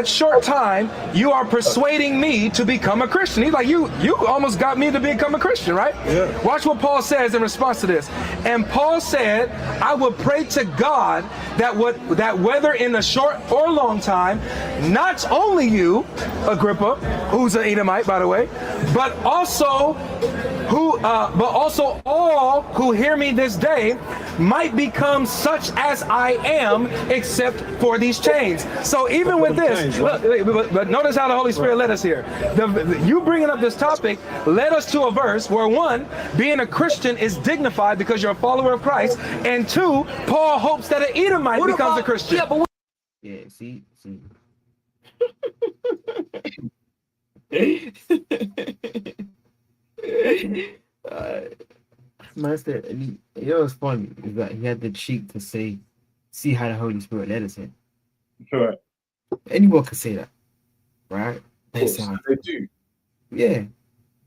short time, you are persuading me to become a Christian. He's like, you almost got me to become a Christian, right? Yeah. Watch what Paul says in response to this. And Paul said, I would pray to God that whether in a short or long time, not only you, Agrippa, who's an Edomite, by the way, but also all who hear me this day might become such as I am, except for these chains. So even with this, but notice how the Holy Spirit led us here. You bringing up this topic led us to a verse where, one, being a Christian is dignified because you're a follower of Christ, and two, Paul hopes that an Edomite becomes a Christian. Yeah, see. Man said, and you know what's funny is that he had the cheek to say, see how the Holy Spirit led us in. Right. Anyone could say that, right? Of course, they do. Yeah.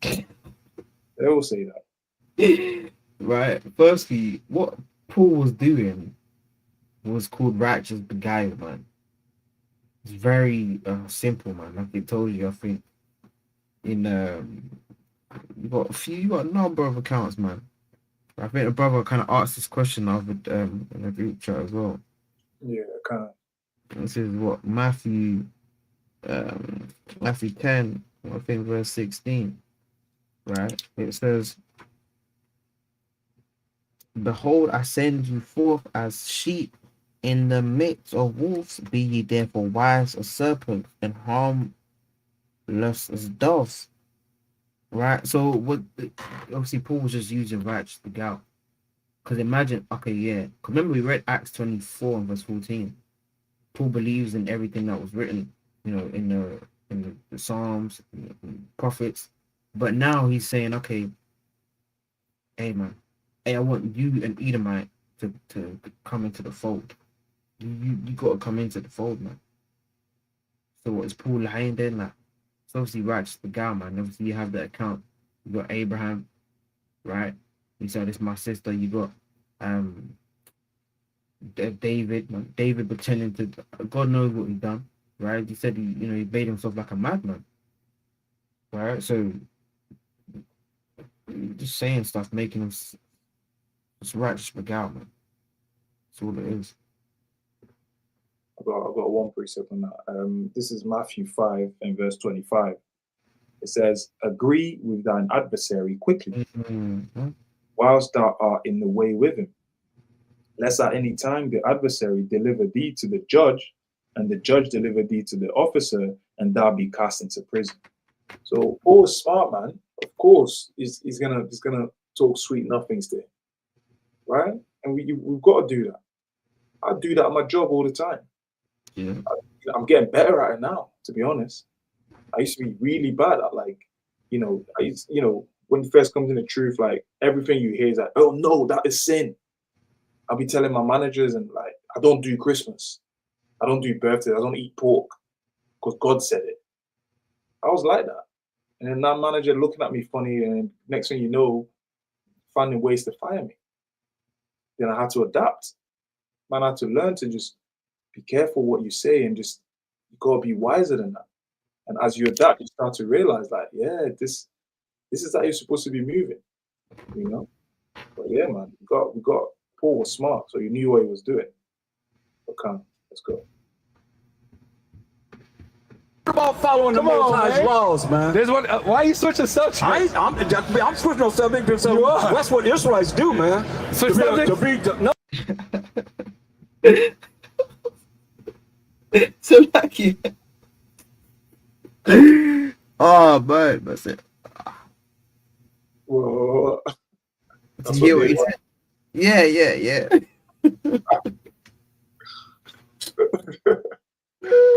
They all say that. Right. Firstly, what Paul was doing was called righteous beguile, man. It's very simple, man. Like I told you, I think in you got a number of accounts, man. I think the brother kind of asked this question in a group chat as well. Yeah, kind of. This is what Matthew 10, I think verse 16, right? It says, behold, I send you forth as sheep in the midst of wolves. Be ye therefore wise as serpents and harmless as doves. Right? So obviously Paul was just using righteous beguile. Because imagine, okay, yeah. Remember we read Acts 24 and verse 14. Paul believes in everything that was written, in the Psalms, in the prophets. But now he's saying, okay, hey man, I want you and Edomite to come into the fold. You got to come into the fold, man. So what is Paul lying there? Like, it's obviously righteous beguile, man. Obviously you have the account. You got Abraham, right? You said this my sister. You got David, man. David pretending to, God knows what he done, right? He said he made himself like a madman, right? So just saying stuff, making him it's righteous beguile, man. That's all it is. I've got one precept on that. This is Matthew 5 and verse 25. It says, agree with thine adversary quickly, whilst thou art in the way with him, lest at any time the adversary deliver thee to the judge, and the judge deliver thee to the officer, and thou be cast into prison. So Paul's smart, man. Of course, he's gonna talk sweet nothings to him, right? And we've got to do that. I do that at my job all the time. Yeah, I'm getting better at it now, to be honest. I used to be really bad at when you first comes in the truth, like everything you hear is like, oh no, that is sin. I'll be telling my managers and like, I don't do Christmas. I don't do birthdays. I don't eat pork because God said it. I was like that. And then that manager looking at me funny, and next thing you know, finding ways to fire me. Then I had to adapt. Man, I had to learn to just be careful what you say, and just, you gotta be wiser than that. And as you adapt, you start to realize like, yeah, this is how you're supposed to be moving, But yeah, man, we got Paul was smart, so he knew what he was doing. Okay, let's go. What about following the Most High's laws, man? There's one. Why are you switching subjects? I'm switching on subject because that's what Israelites do, man. Switch subjects? No. So like Oh, man, that's it. Well, Did you hear what he said? Yeah.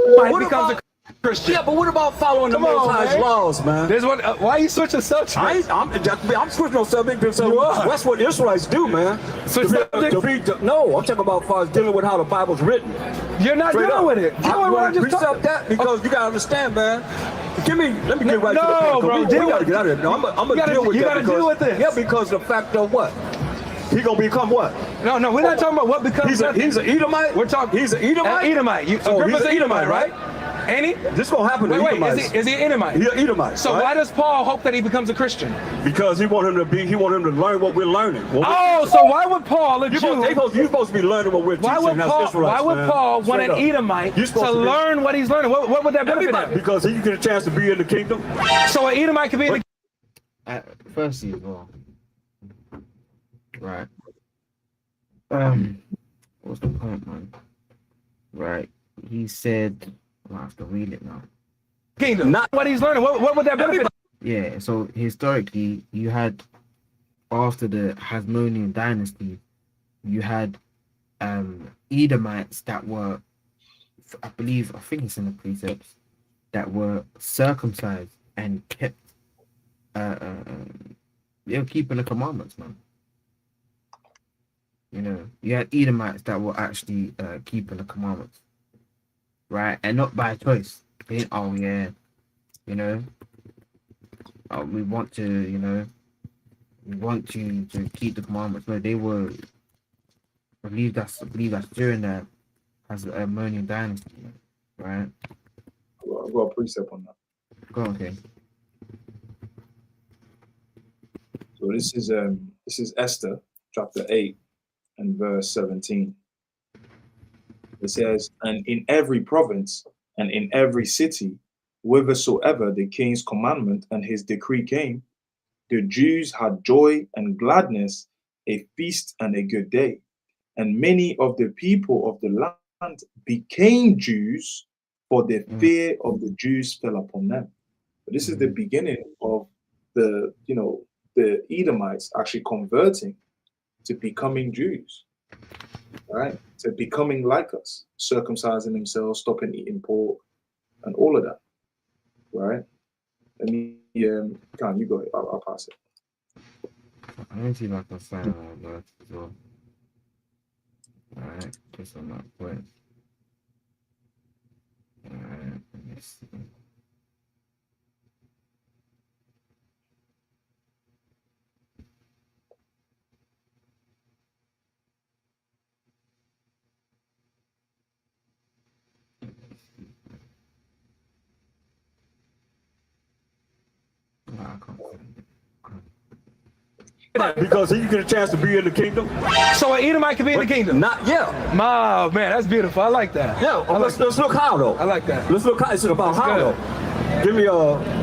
What becomes about, a Christian. yeah, but what about following the Come on, Most High's man. laws, man? There's one. Why are you switching subjects? I'm switching on subject because You are. that's what Israelites do, man. Switch subjects? No, I'm talking about as far as dealing with how the Bible's written. You're not Straight dealing up. with it. I Dealing with what I want to just precept talked- that because you gotta understand, man. Let me get right to the No, point. bro, We gotta get out of here. No, I'm gonna deal with you that. gotta because, deal with this. Yeah, because the fact of what? He gonna become what? No, we're not talking about what becomes. He's an Edomite. We're talking. He's an Edomite. Edomite. Oh, Agrippa's he's an an Edomite, right? Ain't he? This gonna happen to Wait, Edomites. is he an Edomite? He's an Edomite. So right? why does Paul hope that he becomes a Christian? Because he want him to learn what we're learning. So why would Paul, a You're Jew, supposed to be learning what we're why teaching would as Paul, Israelites, why would man. Paul want Straight an up. Edomite You're to supposed to be- learn what he's learning? What would that benefit Everybody, him? because he get a chance to be in the kingdom. So an Edomite could be in the Firstly, as well. Right. What's the point, man? Right. He said, I have to read it now. kingdom. Not what he's learning. What would that benefit him? Yeah, so historically, you had, after the Hasmonean dynasty, you had Edomites that were, I think it's in the precepts, that were circumcised and kept, they were keeping the commandments, man. You know, you had Edomites that were actually keeping the commandments, right? And not by choice. They didn't, oh yeah, you know, we want to, you know, we want to keep the commandments. No, they were, I believe that's during the Hasmonean dynasty, right? I've got a precept on that. Go on, okay. So this is Esther chapter 8 and verse 17. It says, and in every province and in every city, whithersoever the king's commandment and his decree came, the Jews had joy and gladness, a feast and a good day. And many of the people of the land became Jews, for the fear of the Jews fell upon them. But this is the beginning of the Edomites actually converting to becoming Jews, right? To becoming like us, circumcising themselves, stopping eating pork, and all of that, right? Let me, Khan, you go ahead. I'll pass it. Let me see if I can find that verse as well. Alright, just on that point. Alright, let me see. I can't find it. Because he get a chance to be in the kingdom. So an Edomite could be in the kingdom. Not yeah. Oh man, that's beautiful. I like that. Yeah. Let's look how though. I like that. Let's look how it's about how good. though. Give me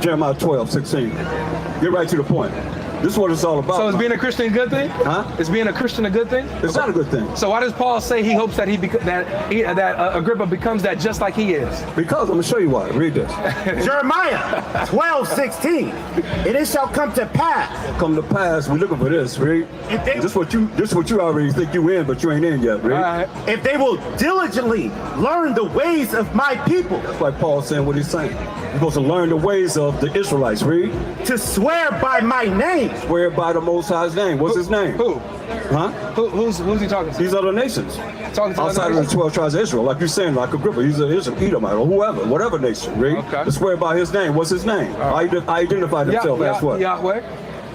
Jeremiah 12:16. Get right to the point. This is what it's all about. So is being a Christian a good thing? Huh? Is being a Christian a good thing? It's not a good thing. So why does Paul say he hopes that that Agrippa becomes that just like he is? Because I'm gonna show you why. Read this. Jeremiah 12:16. And it shall come to pass. Come to pass. We're looking for this. Read. This what you already think you in, but you ain't in yet. Read. All right. If they will diligently learn the ways of my people, That's why Paul's saying what he's saying. You're supposed to learn the ways of the Israelites. Read. to swear by my name. Swear by the Most High's name. What's his name? Who? Huh? Who's he talking to? These other nations. Talking to Outside other of the 12 tribes of Israel, like you're saying, like Agrippa, he's an Edomite or whoever, whatever nation. Read. Okay. To swear by his name. What's his name? Identify himself as what? Yahweh.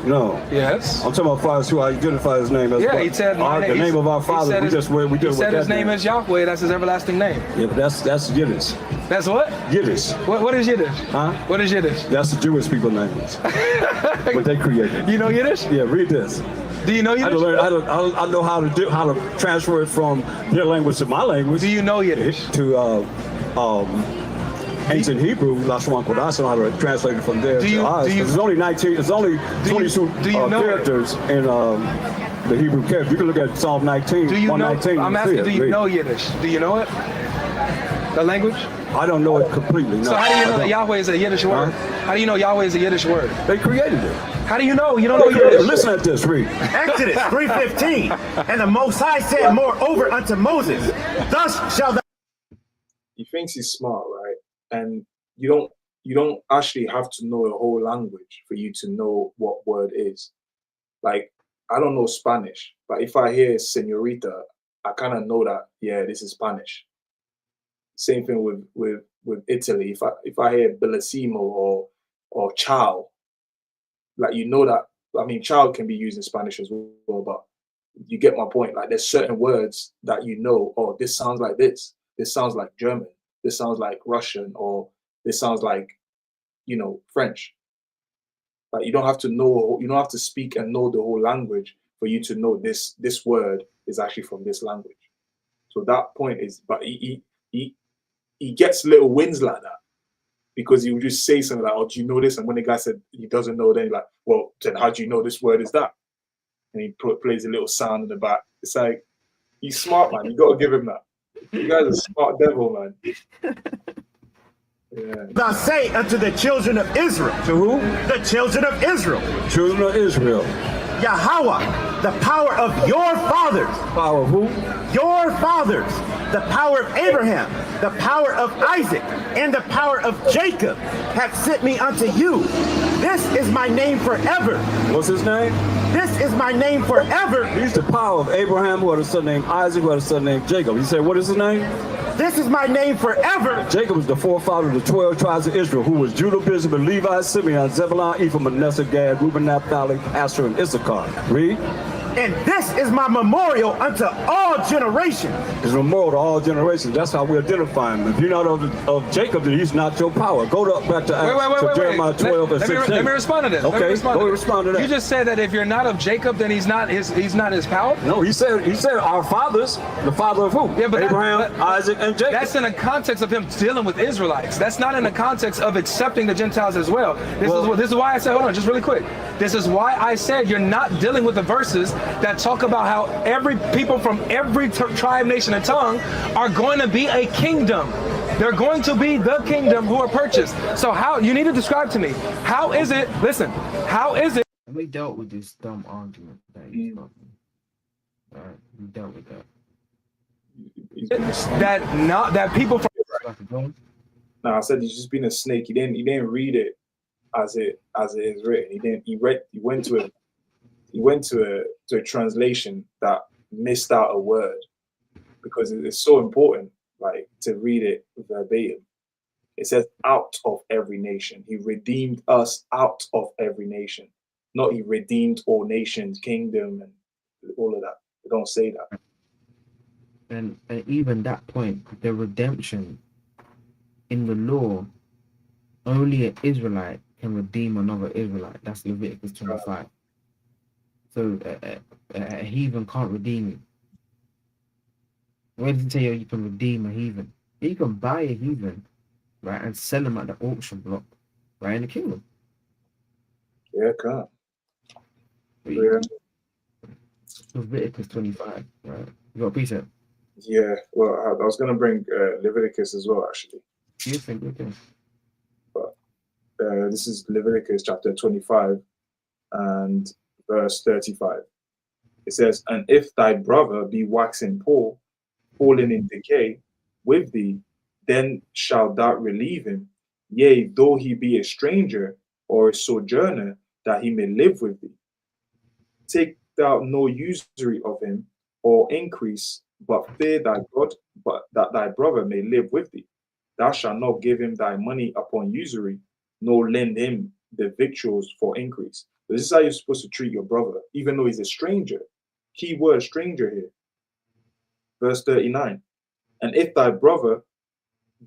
No. Yes. I'm talking about fathers who identify his name as Yeah, what? he said the name of our Father. We just we do He said his name is is Yahweh. That's his everlasting name. yeah, but that's Yiddish. That's what? Yiddish. What is Yiddish? Huh? What is Yiddish? That's the Jewish people names. What they created. You know Yiddish? Yeah, read this. Do you know I Yiddish? know how to transfer it from their language to my language. Do you know Yiddish? To ancient Hebrew, Lashon Kodash, I know how to translate it from there to ours. There's only 22 characters in the Hebrew character. You can look at Psalm 19, Do you know? 119. I'm asking, do you know Yiddish? Do you know it? The language? I don't know it completely. No. So how do you know that Yahweh is a Yiddish word? How do you know Yahweh is a Yiddish word? They created it. How do you know? You don't know Yiddish. Listen at this, read. Exodus 3:15. And the Most High said moreover unto Moses, thus shall thou. He thinks he's smart, right? And you don't actually have to know a whole language for you to know what word is. Like, I don't know Spanish, but if I hear señorita, I kind of know that, yeah, this is Spanish. Same thing with Italy. If I hear bellissimo or ciao, like, you know that, I mean, child can be used in Spanish as well, but you get my point. Like, there's certain words that you know, oh, this sounds like this. This sounds like German. This sounds like Russian, or this sounds like, French. Like, you don't have to speak and know the whole language for you to know this word is actually from this language. So that point is, but he gets little wins like that, because he would just say something like, oh, do you know this? And when the guy said he doesn't know, then he's like, well, then how do you know this word is that? And he plays a little sound in the back. It's like, he's smart, man. You got to give him that. You guys are smart devil, man. Yeah. Thou say unto the children of Israel. To who? The children of Israel. Children of Israel. Yahweh, the power of your fathers. Power of who? Your fathers. The power of Abraham, the power of Isaac, and the power of Jacob hath sent me unto you. This is my name forever. What's his name? This is my name forever. He's the power of Abraham, who had a son named Isaac, who had a son named Jacob. He said, what is his name? This is my name forever. Jacob was the forefather of the 12 tribes of Israel, who was Judah, Benjamin, Levi, Simeon, Zebulun, Ephraim, Manasseh, Gad, Reuben, Naphtali, Asher, and Issachar. Read. And this is my memorial unto all generations. It's a memorial to all generations. That's how we identify him. If you're not of Jacob, then he's not your power. Go back to Jeremiah 12 and 16. Let me respond to this. Okay, go respond to that. You just said that if you're not of Jacob, then he's not his power? No, he said our fathers, the father of who? Yeah, but Abraham, Isaac, and Jacob. That's in the context of him dealing with Israelites. That's not in the context of accepting the Gentiles as well. This is why I said, hold on, just really quick. This is why I said you're not dealing with the verses that talk about how every people from every tribe, nation, and tongue are going to be a kingdom. They're going to be the kingdom who are purchased. So how, you need to describe to me, how is it, listen, how is it? We dealt with this dumb argument that he's got. Alright, we dealt with that. That people from... No, I said he's just been a snake. He didn't read it as it is written. He went to a translation that missed out a word, because it's so important, like, to read it verbatim. It says out of every nation. He redeemed us out of every nation. Not he redeemed all nations, kingdom, and all of that. They don't say that. And even that point, the redemption in the law, only an Israelite can redeem another Israelite. That's Leviticus 25. So a heathen can't redeem you. Where does it tell you can redeem a heathen? You can buy a heathen, right, and sell them at the auction block, right, in the kingdom. Yeah, come. Yeah. Leviticus 25, right? You got a precept? Yeah, well, I was going to bring Leviticus as well, actually. You think, okay. But this is Leviticus chapter 25 and verse 35. It says, and if thy brother be waxing poor, fallen in decay with thee, then shalt thou relieve him, yea, though he be a stranger or a sojourner, that he may live with thee. Take thou no usury of him, or increase, but fear thy God, but that thy brother may live with thee. Thou shalt not give him thy money upon usury, nor lend him the victuals for increase. This is how you're supposed to treat your brother, even though he's a stranger. Key word, stranger here. Verse 39. And if thy brother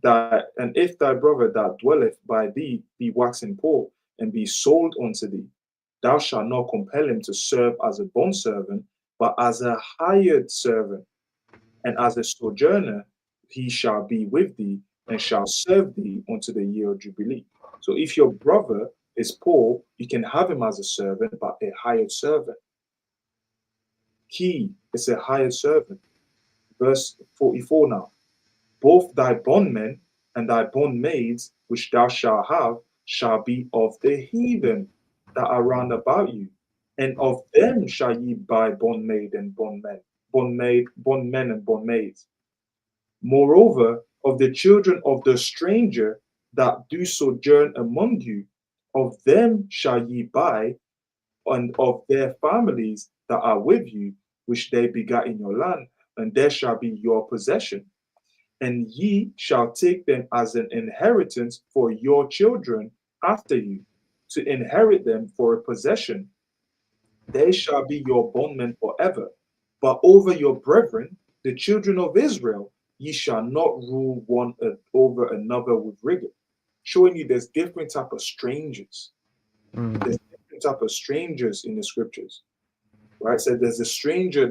that dwelleth by thee be waxing poor, and be sold unto thee, thou shalt not compel him to serve as a bondservant, but as a hired servant. And as a sojourner, he shall be with thee, and shall serve thee unto the year of Jubilee. So if your brother is poor, you can have him as a servant, but a hired servant. He is a hired servant. Verse 44 now. Both thy bondmen and thy bondmaids which thou shalt have shall be of the heathen that are round about you, and of them shall ye buy bondmaid and bondmen and bondmaids. Moreover, of the children of the stranger that do sojourn among you, of them shall ye buy, and of their families that are with you, which they begat in your land, and there shall be your possession. And ye shall take them as an inheritance for your children after you, to inherit them for a possession. They shall be your bondmen forever. But over your brethren, the children of Israel, ye shall not rule one over another with rigor. Showing you there's different type of strangers. There's different type of strangers in the scriptures, right? So there's a stranger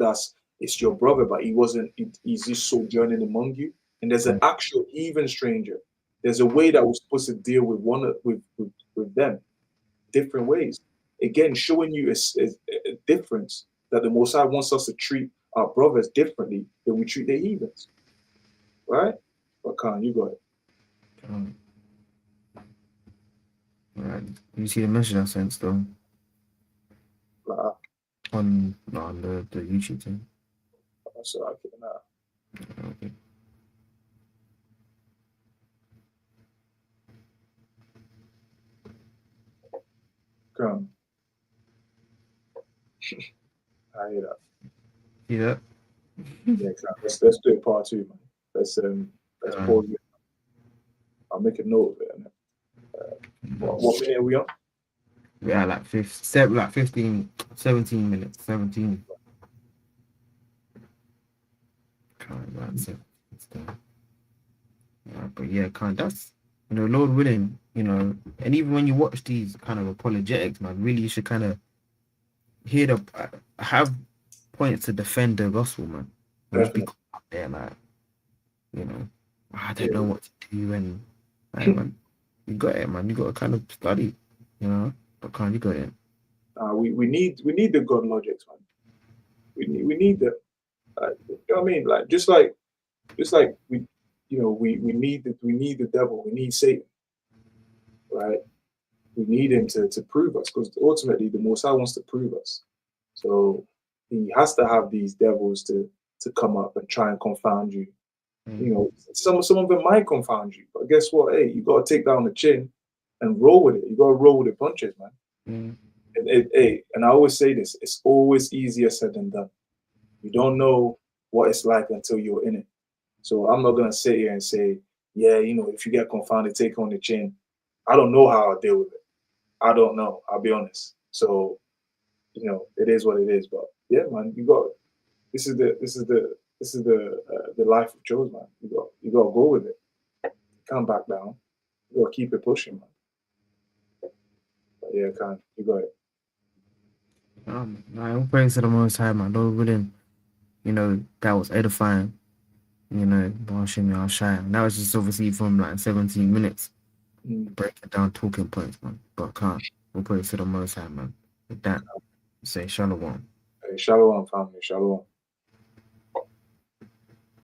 it's your brother, but he's just sojourning among you. And there's an actual heathen stranger. There's a way that we're supposed to deal with with them, different ways. Again, showing you a difference that the Most High wants us to treat our brothers differently than we treat the heathens, right? But Khan, you got it. Right. You see the message I sent though on the YouTube thing. So I can, Okay. Khan. I hear that. See that? Yeah, Khan. Let's do it part 2, man. Let's pause it. I'll make a note of it. What minute are we on? Yeah, like 15, 17 minutes. 17. That's it. Yeah, but yeah, that's Lord willing, and even when you watch these kind of apologetics, man, really you should kind of have points to defend the gospel, man. Just be up there, like, I don't know what to do, and like, man, you got it, man. You got to kind of study, but you got it. We need the God logics, man. We need the, you know what I mean? Like just like we need the devil, we need Satan, right? We need him to prove us, because ultimately the Most High wants to prove us. So he has to have these devils to come up and try and confound you. Some of them might confound you, but guess what? Hey, you got to take down the chin and roll with it. You got to roll with the punches, man. And I always say this: it's always easier said than done. You don't know what it's like until you're in it. So I'm not gonna sit here and say, yeah, if you get confounded, take on the chin. I don't know how I'll deal with it. I don't know. I'll be honest. So, it is what it is. But yeah, man, this is the life of Joe's, man. You got to go with it. Can't back down. You got to keep it pushing, man. But yeah, you got it. I'm praying to the Most High, man. Lord willing, that was edifying. I'll shine. That was just obviously from like 17 minutes. Breaking down talking points, man. But we'll pray to the Most High, man. With that, say shalom. Hey, shalom, family. Shalom.